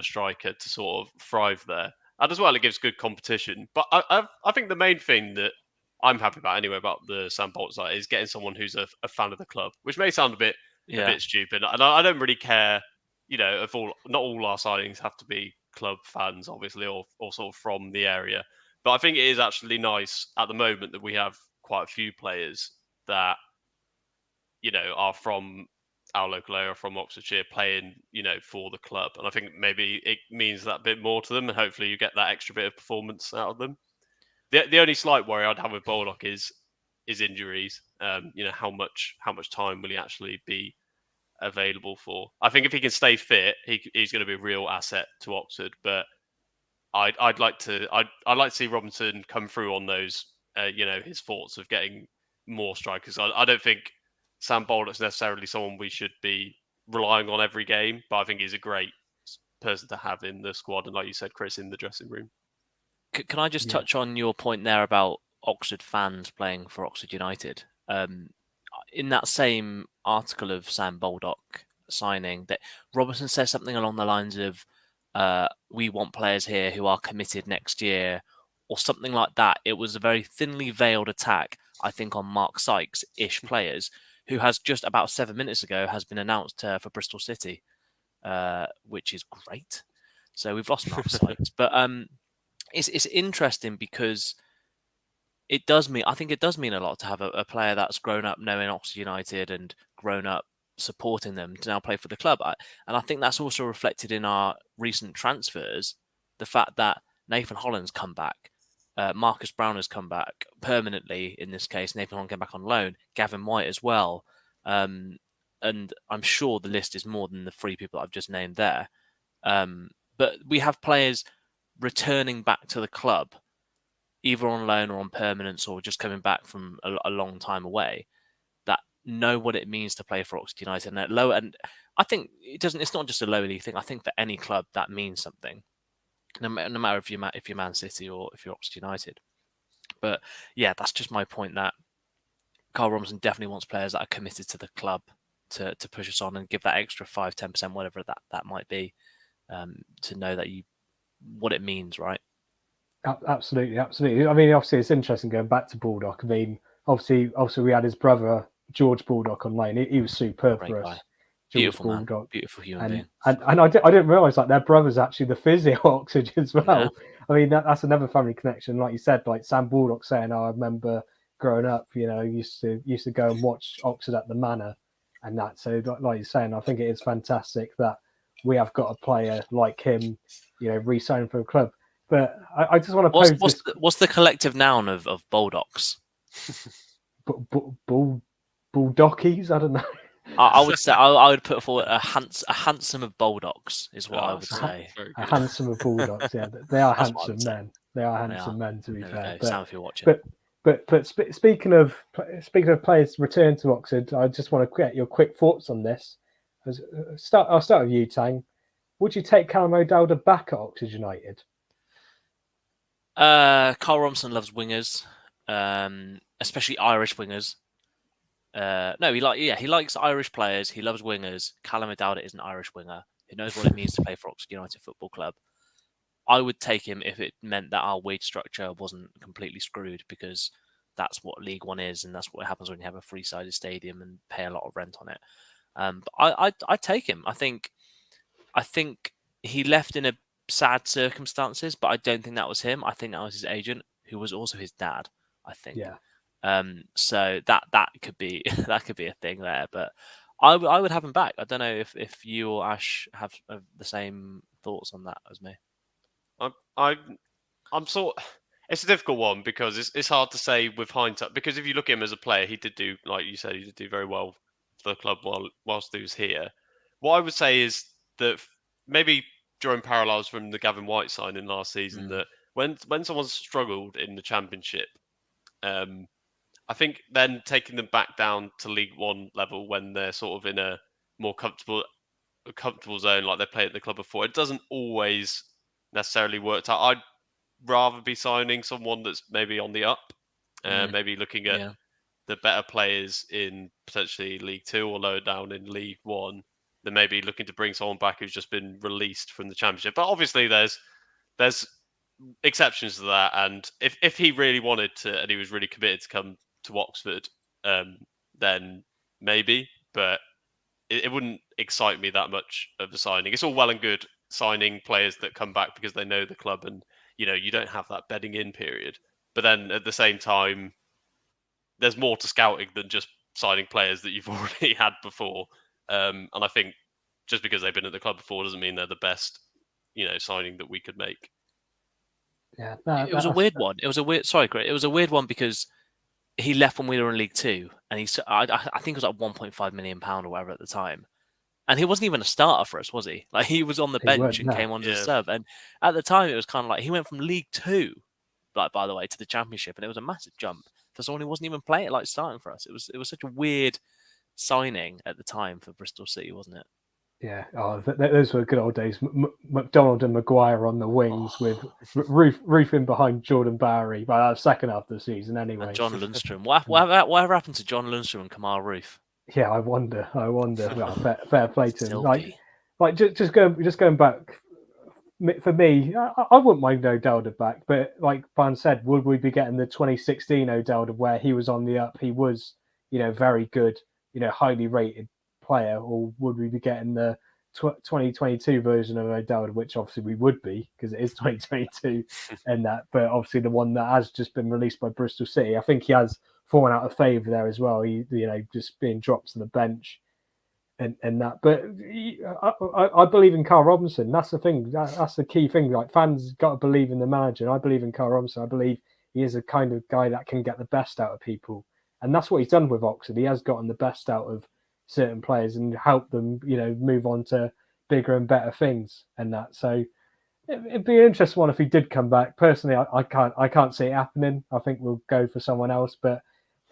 striker to sort of thrive there. And as well, it gives good competition. But I think the main thing that I'm happy about anyway about the Sam Bolt side is getting someone who's a fan of the club, which may sound a bit stupid. And I don't really care, not all our signings have to be club fans, obviously, or sort of from the area. But I think it is actually nice at the moment that we have quite a few players that, are from our local area, from Oxfordshire, playing, for the club. And I think maybe it means that bit more to them, and hopefully you get that extra bit of performance out of them. The only slight worry I'd have with Baldock is injuries. How much time will he actually be available for? I think if he can stay fit, he's going to be a real asset to Oxford. But I'd like to see Robinson come through on those. His thoughts of getting more strikers. I don't think Sam Baldock's necessarily someone we should be relying on every game, but I think he's a great person to have in the squad, and like you said, Chris, in the dressing room. Can I just touch on your point there about Oxford fans playing for Oxford United? In that same article of Sam Baldock signing, that Robertson says something along the lines of, we want players here who are committed next year, or something like that. It was a very thinly veiled attack, I think, on Mark Sykes-ish players, who has just about 7 minutes ago has been announced for Bristol City, which is great. So we've lost Mark Sykes. But it's interesting because I think it does mean a lot to have a player that's grown up knowing Oxford United and grown up supporting them to now play for the club. And I think that's also reflected in our recent transfers. The fact that Nathan Holland's come back, Marcus Brown has come back permanently in this case. Nathan Holland came back on loan, Gavin White as well. And I'm sure the list is more than the 3 people I've just named there. But we have players returning back to the club, either on loan or on permanence, or just coming back from a long time away, that know what it means to play for Oxford United. And I think it's not just a lower league thing. I think for any club that means something, no matter if you're Man City or if you're Oxford United. But yeah, that's just my point, that Carl Robinson definitely wants players that are committed to the club to push us on and give that extra 5-10%, whatever that might be, to know that what it means, right? Absolutely. I mean, obviously, it's interesting going back to Baldock. I mean, obviously, we had his brother George Baldock on loan. He was superb for us. Beautiful Baldock, beautiful human being. And I didn't realise like their brother's actually the physio at Oxford as well. Yeah. I mean, that's another family connection. Like you said, like Sam Baldock saying, "I remember growing up, used to go and watch Oxford at the Manor," and that. So, like you're saying, I think it is fantastic that we have got a player like him, re-signing for a club. But I just want to pose this. What's the collective noun of Baldocks? Bulldockies? I don't know. I would say I would put forward a handsome of Baldocks is what I would say. A handsome of Bulldogs, yeah. They are handsome men. They are handsome men, to be fair. Sam, if you're watching. But speaking of players return to Oxford, I just want to get your quick thoughts on this. I'll start with you, Tang. Would you take Callum O'Dowda back at Oxford United? Carl Robinson loves wingers, especially Irish wingers. He likes Irish players. He loves wingers. Callum O'Dowda is an Irish winger who knows what it means to play for Oxford United Football Club. I would take him if it meant that our wage structure wasn't completely screwed, because that's what League One is, and that's what happens when you have a three-sided stadium and pay a lot of rent on it. But I'd take him. I think he left in a sad circumstances, but I don't think that was him. I think that was his agent, who was also his dad, I think. Yeah. So that could be a thing there, but I would have him back. I don't know if you or Ash have the same thoughts on that as me. I'm sort. It's a difficult one because it's hard to say with hindsight. Because if you look at him as a player, he did do, like you said, he did do very well for the club whilst he was here. What I would say is that maybe drawing parallels from the Gavin White signing last season, that when someone's struggled in the Championship, I think then taking them back down to League One level when they're sort of in a more comfortable zone, like they played at the club before, it doesn't always necessarily work out. I'd rather be signing someone that's maybe on the up, maybe looking at the better players in potentially League Two or lower down in League One, than maybe looking to bring someone back who's just been released from the Championship. But obviously, there's exceptions to that, and if he really wanted to and he was really committed to come to Oxford, then maybe. But it wouldn't excite me that much of a signing. It's all well and good signing players that come back because they know the club, and you don't have that bedding in period. But then at the same time, there's more to scouting than just signing players that you've already had before. And I think just because they've been at the club before doesn't mean they're the best, signing that we could make. Yeah, it was a weird one. It was a weird. Sorry, Greg. It was a weird one because he left when we were in League Two, and I think it was like £1.5 million or whatever at the time. And he wasn't even a starter for us, was he? Like, he was on the bench and came on as a sub. And at the time, it was kind of like he went from League Two, like, by the way, to the Championship, and it was a massive jump for someone who wasn't even playing, like, starting for us. It was such a weird signing at the time for Bristol City, wasn't it? Yeah, those were good old days. McDonald and Maguire on the wings with Roof in behind Jordan Bowery. But that was second half of the season anyway. And John Lundstrom. Whatever happened to John Lundstrom and Kamal Roof? Yeah, I wonder. Well, fair play to him. Like just going back. For me, I wouldn't mind O'Dowda back, but like Barn said, would we be getting the 2016 O'Dowda where he was on the up? He was, very good, highly rated player, or would we be getting the 2022 version of O'Dowda, which obviously we would be because it is 2022 and that, but obviously the one that has just been released by Bristol City. I think he has fallen out of favour there as well. He, just being dropped to the bench. And that, but I believe in Carl Robinson. That's the thing. That's the key thing. Like, fans got to believe in the manager. And I believe in Carl Robinson. I believe he is a kind of guy that can get the best out of people, and that's what he's done with Oxford. He has gotten the best out of certain players and helped them, move on to bigger and better things. And that, so it'd be an interesting one if he did come back. Personally, I can't see it happening. I think we'll go for someone else, but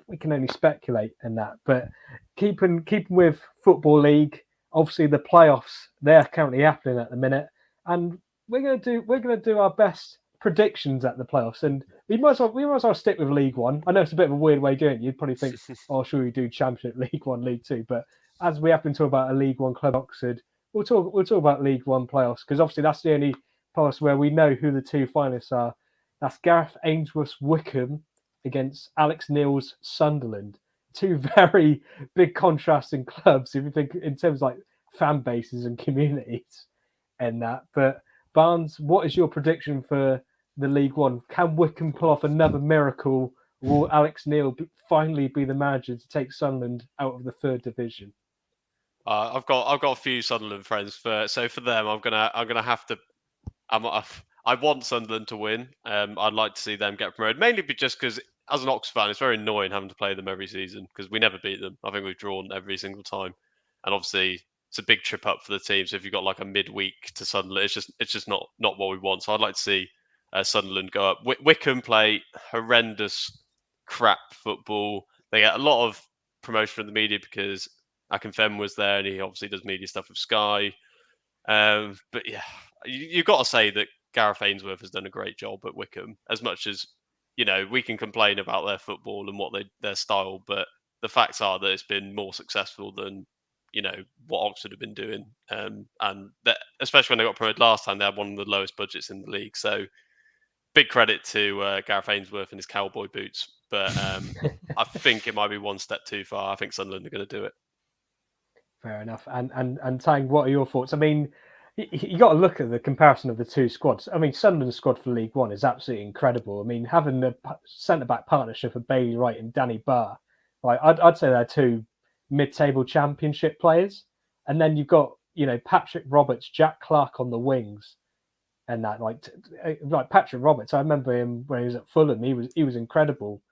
we can only speculate in that. But keeping with Football League, obviously the playoffs, they're currently happening at the minute, and we're gonna do our best predictions at the playoffs, and we might as well stick with League One. I know it's a bit of a weird way of doing it. You'd probably think, oh, should we do Championship, League One, League Two? But as we have been talking about a League One club, Oxford, we'll talk about League One playoffs, because obviously that's the only playoffs where we know who the two finalists are. That's Gareth Ainsworth's Wickham against Alex Neil's Sunderland. Two very big contrasting clubs, if you think in terms of like fan bases and communities and that. But Barnes, what is your prediction for the League One? Can Wickham pull off another miracle? Will Alex Neil finally be the manager to take Sunderland out of the third division? I've got a few Sunderland friends, so for them, I'm gonna have to. I want Sunderland to win. I'd like to see them get promoted, mainly just because, as an Oxford fan, it's very annoying having to play them every season because we never beat them. I think we've drawn every single time, and obviously it's a big trip up for the team. So if you've got like a midweek to Sunderland, it's just not what we want. So I'd like to see Sunderland go up. Wickham play horrendous crap football. They get a lot of promotion from the media because Akinfenwa was there, and he obviously does media stuff with Sky. But yeah, you've got to say that Gareth Ainsworth has done a great job at Wickham. As much as we can complain about their football and their style, but the facts are that it's been more successful than what Oxford have been doing. And that, especially when they got promoted last time, they had one of the lowest budgets in the league. So big credit to Gareth Ainsworth and his cowboy boots. But I think it might be one step too far. I think Sunderland are going to do it. Fair enough. And Tang, what are your thoughts? I mean, you got to look at the comparison of the two squads. I mean, Sunderland's squad for League One is absolutely incredible. I mean, having the centre-back partnership of Bailey Wright and Danny Barr, like I'd say they're two mid-table Championship players. And then you've got, Patrick Roberts, Jack Clark on the wings, and that like Patrick Roberts. I remember him when he was at Fulham. He was incredible.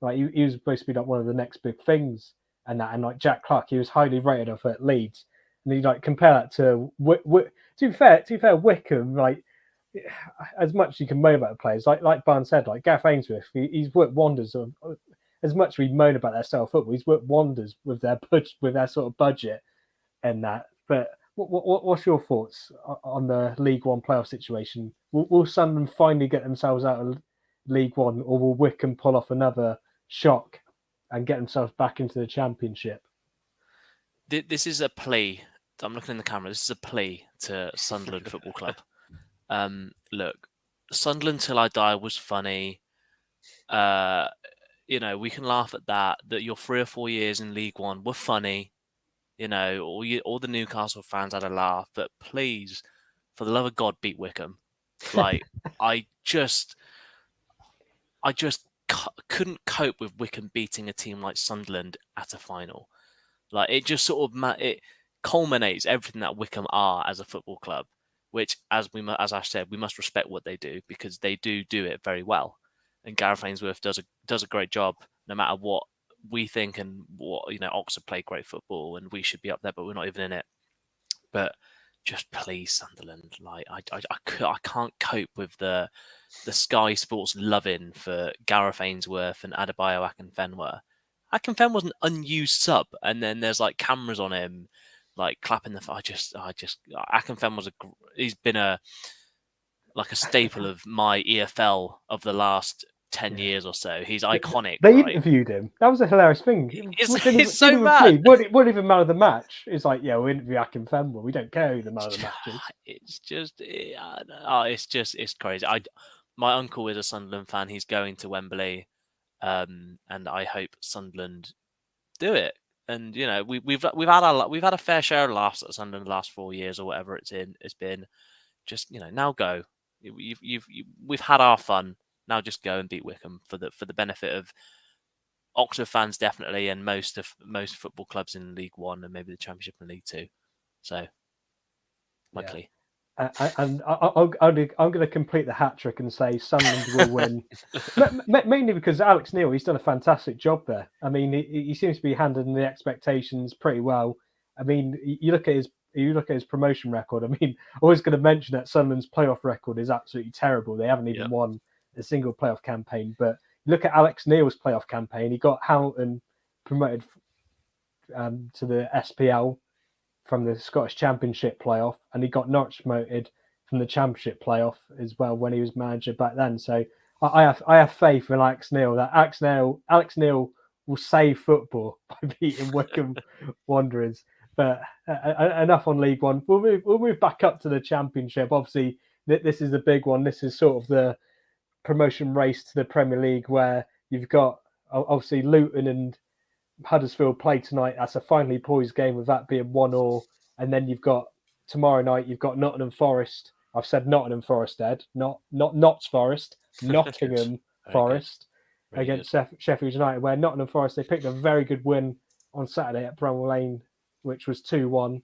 Like he was supposed to be like one of the next big things and that, and like Jack Clark, he was highly rated off at Leeds, and you like compare that to to be fair, Wickham, like as much as you can moan about the players, like Barnes said, like Gareth Ainsworth, he's worked wonders of. As much as we moan about their style of football, he's worked wonders with their sort of budget and that. But what's your thoughts on the League One playoff situation? Will Sunderland finally get themselves out of League One, or will Wickham pull off another shock and get themselves back into the Championship? This is a plea. I'm looking in the camera. This is a plea to Sunderland Football Club. Look, Sunderland Till I Die was funny. We can laugh at that. That your 3 or 4 years in League One were funny. All the Newcastle fans had a laugh. But please, for the love of God, beat Wickham. Like, I just couldn't cope with Wickham beating a team like Sunderland at a final. Like, it just sort of it culminates everything that Wickham are as a football club. Which, as I said, we must respect what they do, because they do it very well. And Gareth Ainsworth does a great job, no matter what we think and what Oxford play great football, and we should be up there, but we're not even in it. But just please, Sunderland, like I can't cope with the Sky Sports loving for Gareth Ainsworth and Adebayo Akinfenwa. Akinfenwa's an unused sub, and then there's like cameras on him, like clapping the. Akinfenwa's he's been a staple of my EFL of the last 10 years or so. He's iconic. They interviewed him. That was a hilarious thing. It's so mad. What even man of the match? It's like, yeah, we'll interview Akinfenwa. We don't care who the man of the match is. It's crazy. My uncle is a Sunderland fan. He's going to Wembley, and I hope Sunderland do it. And we've had a fair share of laughs at Sunderland the last 4 years or whatever it's been. Just now go. We've had our fun. Now just go and beat Wickham for the benefit of Oxford fans, definitely, and most football clubs in League One and maybe the Championship and League Two. So, my plea. And I'm going to complete the hat trick and say Sunderland will win, mainly because Alex Neil, he's done a fantastic job there. I mean, he seems to be handling the expectations pretty well. I mean, you look at his promotion record. I mean, I'm always going to mention that Sunderland's playoff record is absolutely terrible. They haven't even won a single playoff campaign. But you look at Alex Neil's playoff campaign. He got Hamilton promoted to the SPL from the Scottish Championship playoff, and he got Norwich promoted from the Championship playoff as well when he was manager back then. So I have faith in Alex Neil that Alex Neil will save football by beating Wickham Wanderers. But enough on League One. We'll move back up to the Championship. Obviously, this is the big one. This is sort of the promotion race to the Premier League, where you've got obviously Luton and Huddersfield play tonight. That's a finely poised game, with that being 1-1. And then you've got tomorrow night, you've got Nottingham Forest. I've said Nottingham Forest, Ed, not Notts Forest, Nottingham Forest against Sheffield United, where Nottingham Forest, they picked a very good win on Saturday at Bramall Lane, which was 2-1.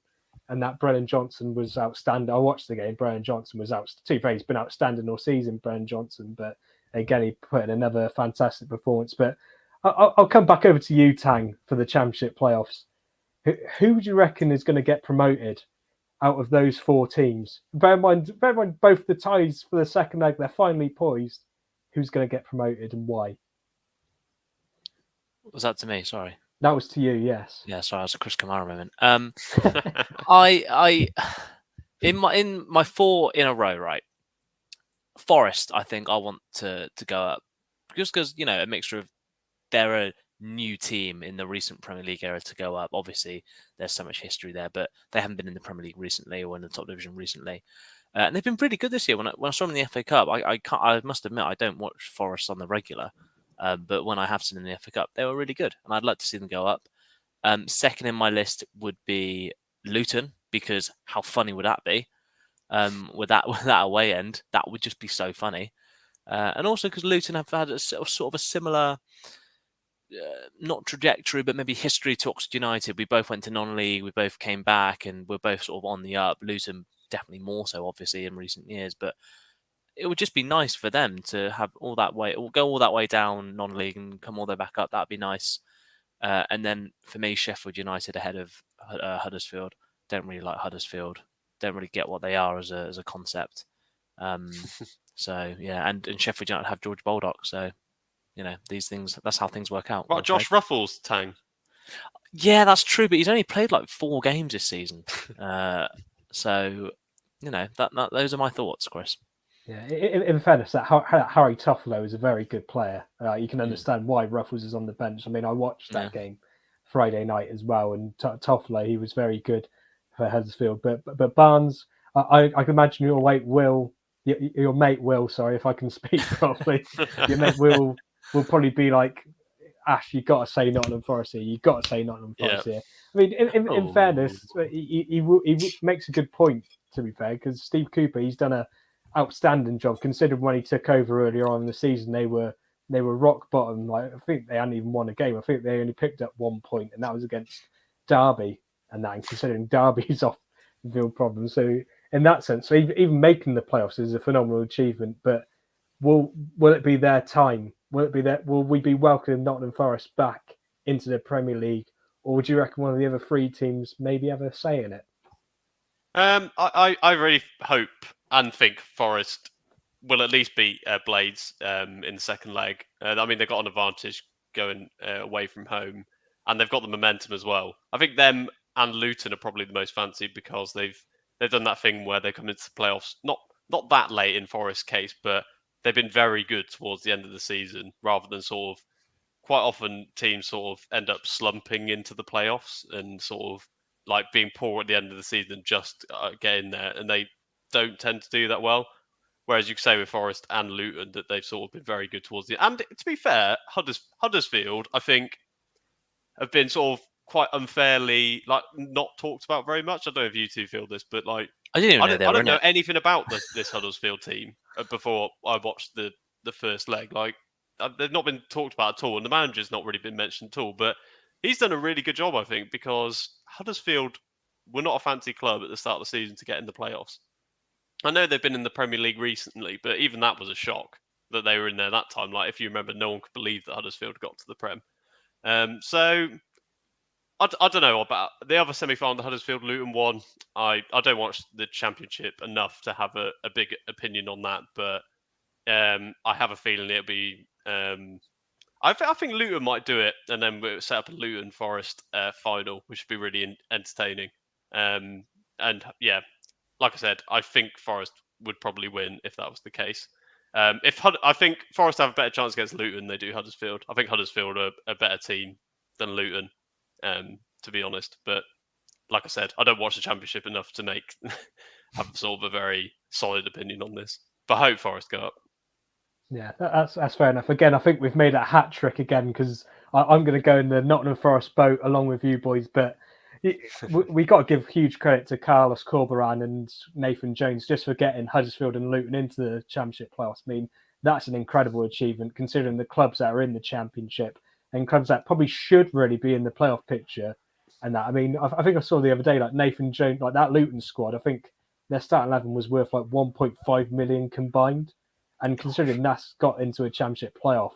And that Brennan Johnson was outstanding. I watched the game. Brennan Johnson was outstanding. He's been outstanding all season, Brennan Johnson. But again, he put in another fantastic performance. But I'll come back over to you, Tang, for the Championship playoffs. Who do you reckon is going to get promoted out of those 4 teams? Bear in mind both the ties for the second leg, they're finally poised. Who's going to get promoted and why? Was that to me? Sorry. That was to you, yes. Yeah, sorry, it was a Chris Kamara moment. I in my 4 in a row, right? Forest, I think I want to go up, just because a mixture of they're a new team in the recent Premier League era to go up. Obviously, there's so much history there, but they haven't been in the Premier League recently or in the top division recently, and they've been pretty good this year. When I saw them in the FA Cup, I must admit I don't watch Forest on the regular. But when I have seen them in the FA Cup, they were really good, and I'd like to see them go up. Second in my list would be Luton, because how funny would that be? With that away end, that would just be so funny. And also because Luton have had a sort of a similar, not trajectory, but maybe history to Oxford United. We both went to non-league, we both came back, and we're both sort of on the up. Luton definitely more so, obviously, in recent years, but it would just be nice for them to have all that way, or go all that way down non-league and come all the way back up. That'd be nice. And then for me, Sheffield United ahead of Huddersfield. Don't really like Huddersfield. Don't really get what they are as a concept. So yeah, and Sheffield United have George Baldock. So these things. That's how things work out. What, Josh Ruffles, Tang? Yeah, that's true, but he's only played like 4 games this season. So those are my thoughts, Chris. Yeah, in fairness, that Harry Toffolo is a very good player. You can understand why Ruffles is on the bench. I mean, I watched that game Friday night as well, and Toffolo, he was very good for Huddersfield. But Barnes, I can imagine your mate Will, sorry if I can speak properly, your mate Will probably be like, Ash, you got to say Nottingham Forest here. You got to say Nottingham Forest here. I mean, in fairness, he makes a good point. To be fair, because Steve Cooper, he's done a outstanding job considering when he took over earlier on in the season. They were rock bottom. Like, I think they hadn't even won a game. I think they only picked up 1 point, and that was against Derby. And considering Derby's off the field problems, so in that sense, so even making the playoffs is a phenomenal achievement. But will it be their time? Will we be welcoming Nottingham Forest back into the Premier League, or would you reckon one of the other 3 teams maybe have a say in it? I really hope and think Forest will at least beat Blades in the second leg. I mean, they've got an advantage going away from home, and they've got the momentum as well. I think them and Luton are probably the most fancied because they've done that thing where they come into the playoffs not that late in Forest's case, but they've been very good towards the end of the season, rather than sort of quite often teams sort of end up slumping into the playoffs and sort of like being poor at the end of the season, just getting there, and they don't tend to do that well. Whereas you could say with Forest and Luton that they've sort of been very good towards the end. And to be fair, Huddersfield, I think, have been sort of quite unfairly not talked about very much. I don't know if you two feel this, but I don't know anything about this Huddersfield team before I watched the first leg. They've not been talked about at all, and the manager's not really been mentioned at all. But he's done a really good job, I think, because Huddersfield were not a fancy club at the start of the season to get in the playoffs. I know they've been in the Premier League recently, but even that was a shock that they were in there that time. Like, if you remember, no one could believe that Huddersfield got to the Prem. So I don't know about the other semi-final, Huddersfield Luton won. I don't watch the Championship enough to have a big opinion on that, but I have a feeling it'll be. I think Luton might do it, and then we'll set up a Luton Forest final, which would be really entertaining. And yeah, like I said, I think Forest would probably win if that was the case. I think Forest have a better chance against Luton than they do Huddersfield. I think Huddersfield are a better team than Luton, to be honest. But like I said, I don't watch the Championship enough to have sort of a very solid opinion on this. But I hope Forest go up. Yeah, that's fair enough. Again, I think we've made a hat trick again, because I'm going to go in the Nottingham Forest boat along with you boys. But we got to give huge credit to Carlos Corberán and Nathan Jones just for getting Huddersfield and Luton into the Championship playoffs. I mean, that's an incredible achievement considering the clubs that are in the Championship and clubs that probably should really be in the playoff picture. And that, I mean, I think I saw the other day, like Nathan Jones, like that Luton squad, I think their starting 11 was worth like 1.5 million combined. And considering that's got into a Championship playoff,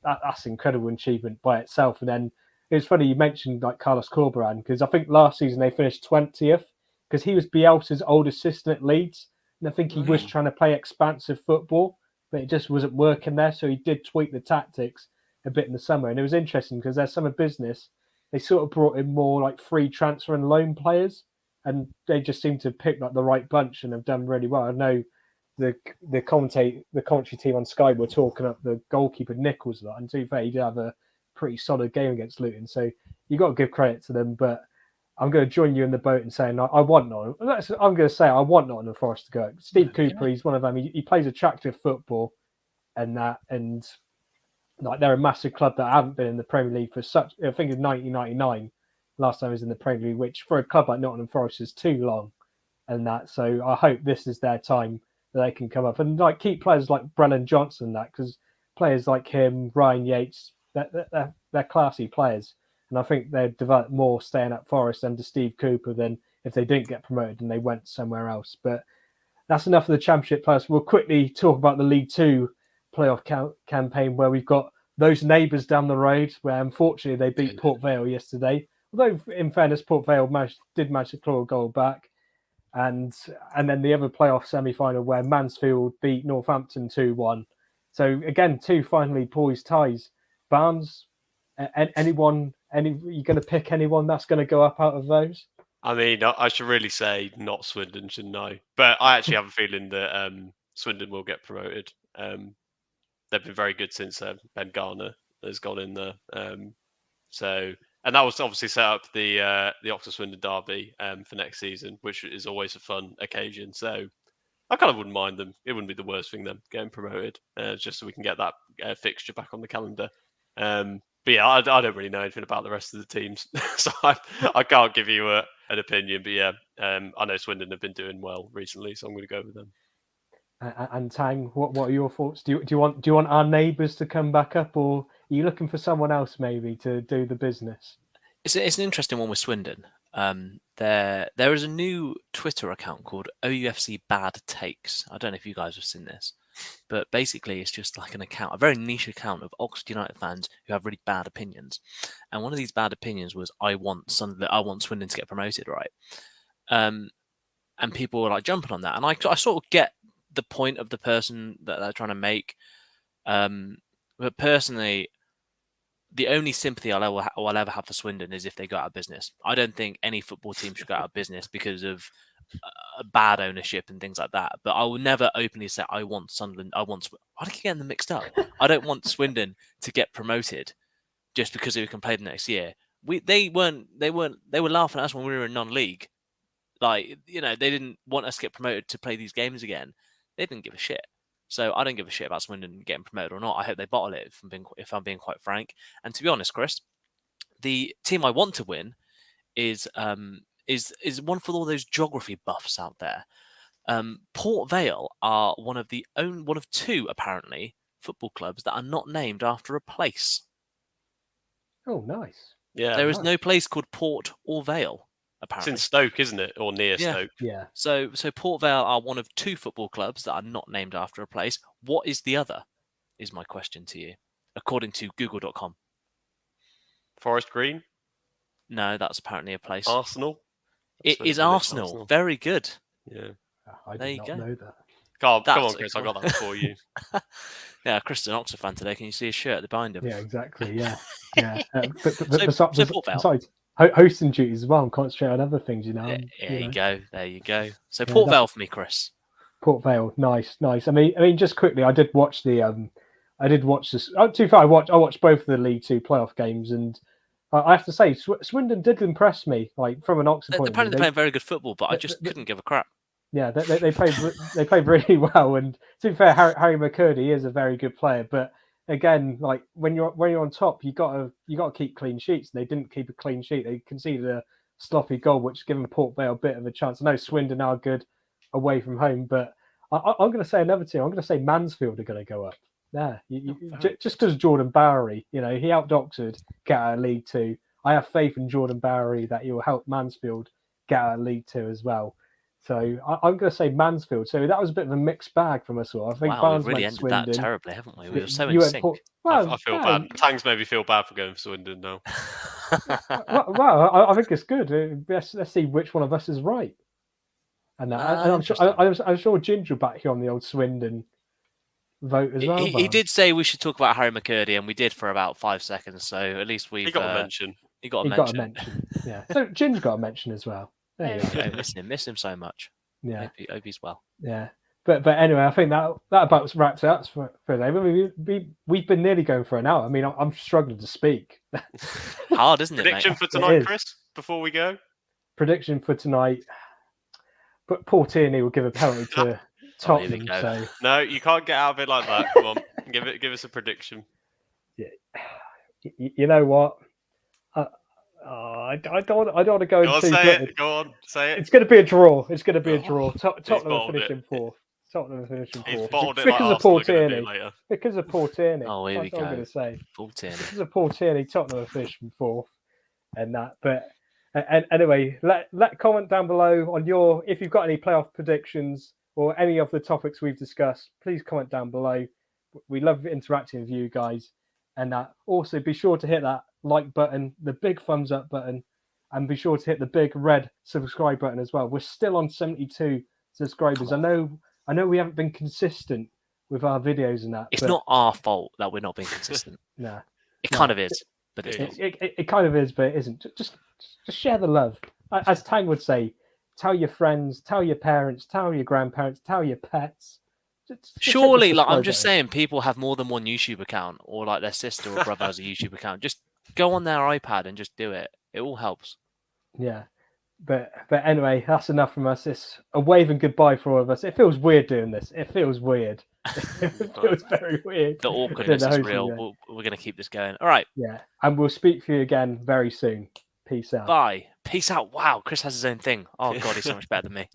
that's an incredible achievement by itself. And then it was funny you mentioned like Carlos Corberán, because I think last season they finished 20th because he was Bielsa's old assistant at Leeds. And I think he was trying to play expansive football, but it just wasn't working there. So he did tweak the tactics a bit in the summer. And it was interesting because their summer business, they sort of brought in more like free transfer and loan players. And they just seem to pick like the right bunch and have done really well. I know the commentary team on Sky were talking up the goalkeeper Nichols a lot, and to be fair, he did have a pretty solid game against Luton, so you got to give credit to them. But I'm going to join you in the boat and saying I want Nottingham. I'm going to say I want Nottingham Forest to go. Steve Cooper, he's one of them. He plays attractive football, and like they're a massive club that haven't been in the Premier League for such. I think it's 1999 last time he was in the Premier League, which for a club like Nottingham Forest is too long, and that. So I hope this is their time that they can come up and like keep players like Brennan Johnson, because players like him, Ryan Yates, they're classy players, and I think they'd develop more staying at Forest under Steve Cooper than if they didn't get promoted and they went somewhere else. But that's enough of the Championship players. We'll quickly talk about the League Two playoff campaign, where we've got those neighbours down the road, where unfortunately they beat Port Vale yesterday. Although, in fairness, Port Vale did manage to claw a goal back. And then the other playoff semi-final where Mansfield beat Northampton 2-1. So again, two finally poised ties. Barnes, you going to pick anyone that's going to go up out of those? I mean, I should really say not Swindon, shouldn't I? But I actually have a feeling that Swindon will get promoted. They've been very good since Ben Garner has gone in there. And that was obviously set up the Oxford Swindon derby for next season, which is always a fun occasion. So I kind of wouldn't mind them. It wouldn't be the worst thing them getting promoted, just so we can get that fixture back on the calendar. But yeah, I don't really know anything about the rest of the teams, so I can't give you an opinion. But yeah, I know Swindon have been doing well recently, so I'm going to go with them. And Tang, what are your thoughts? Do you want our neighbours to come back up, or are you looking for someone else maybe to do the business? It's an interesting one with Swindon. There is a new Twitter account called OUFC Bad Takes. I don't know if you guys have seen this, but basically it's just like an account, a very niche account of Oxford United fans who have really bad opinions. And one of these bad opinions was, I want Swindon to get promoted, right? And people were like jumping on that, and I sort of get the point of the person that they're trying to make. But personally, the only sympathy I'll ever have for Swindon is if they go out of business. I don't think any football team should go out of business because of bad ownership and things like that. But I will never openly say I want Sunderland. Why do I keep getting them mixed up? I don't want Swindon to get promoted just because we can play the next year. They were laughing at us when we were in non-league. Like, they didn't want us to get promoted to play these games again. They didn't give a shit. So I don't give a shit about Swindon getting promoted or not. I hope they bottle it, if I'm being quite frank. And to be honest, Chris, the team I want to win is one for all those geography buffs out there. Port Vale are one of two, apparently, football clubs that are not named after a place. Oh, nice. Yeah. There is no place called Port or Vale. Apparently. It's in Stoke, isn't it? Or near Stoke. Yeah. So Port Vale are one of two football clubs that are not named after a place. What is the other? Is my question to you, according to Google.com. Forest Green? No, that's apparently a place. Arsenal? It is Arsenal. Very good. Yeah. I did not know that. Come on, Chris. I got that for you. Yeah, Chris is an Oxford fan today. Can you see his shirt behind him? Yeah, exactly. Yeah. So Port Vale. Besides hosting duties as well, and concentrate on other things, There you go. So Yeah, Port Vale for me, Chris. Port Vale, nice. I mean, just quickly, I did watch this. To be fair, I watched both of the League Two playoff games, and I have to say, Swindon did impress me. Like from an Oxford point of view, apparently they're playing very good football, but I just couldn't give a crap. Yeah, they played really well. And to be fair, Harry McCurdy is a very good player, but again, like when you're on top, you got to keep clean sheets. And they didn't keep a clean sheet. They conceded a sloppy goal, which given Port Vale a bit of a chance. I know Swindon are good away from home, but I'm going to say another team. I'm going to say Mansfield are going to go up. Yeah, just because Jordan Bowery, he helped Oxford get out of League Two. I have faith in Jordan Bowery that he will help Mansfield get out of League Two as well. So I'm going to say Mansfield. So that was a bit of a mixed bag from us all. I think Barnes we've really ended Swindon. that terribly, haven't we? We were so in sync. I feel bad. Tangs made me feel bad for going for Swindon now. I think it's good. Let's see which one of us is right. And I'm sure Ginger will back here on the old Swindon vote as well. He did say we should talk about Harry McCurdy, and we did for about 5 seconds. So at least he got a mention. He got a mention. Yeah. So Ginger's got a mention as well. There you go. Miss him so much. Yeah. Hope he's well. Yeah. But anyway, I think that about wraps it up for today. I mean, we've been nearly going for an hour. I mean, I'm struggling to speak. Hard, isn't it? Prediction for tonight, Chris, before we go? Prediction for tonight. But Paul Tierney will give a penalty to Tottenham. So no, you can't get out of it like that. Come on, give us a prediction. Yeah. You know what? I don't want to go into. Go on, say it. It's going to be a draw. Tottenham are finishing fourth. Because of Paul Tierney. Because of Paul Tierney. Oh, here we go. I'm going to say. Paul Tierney. Because of Paul Tierney, Tottenham are finishing fourth, and that. But anyway, let comment down below on if you've got any playoff predictions or any of the topics we've discussed. Please comment down below. We love interacting with you guys. And also be sure to hit that like button, the big thumbs up button, and be sure to hit the big red subscribe button as well. We're still on 72 subscribers. I know we haven't been consistent with our videos and that. It's not our fault that we're not being consistent. No, it kind of is, but it's not. It kind of is, but it isn't. Just share the love. As Tang would say, tell your friends, tell your parents, tell your grandparents, tell your pets. Surely, like I'm just saying, people have more than one YouTube account, or like their sister or brother has a YouTube account. Just go on their iPad and just do it. It all helps. Yeah, but anyway, that's enough from us. It's a waving goodbye for all of us. It feels weird doing this. It feels weird. It feels very weird. The awkwardness is real. We're going to keep this going. All right. Yeah, and we'll speak to you again very soon. Peace out. Bye. Peace out. Wow, Chris has his own thing. Oh God, he's so much better than me.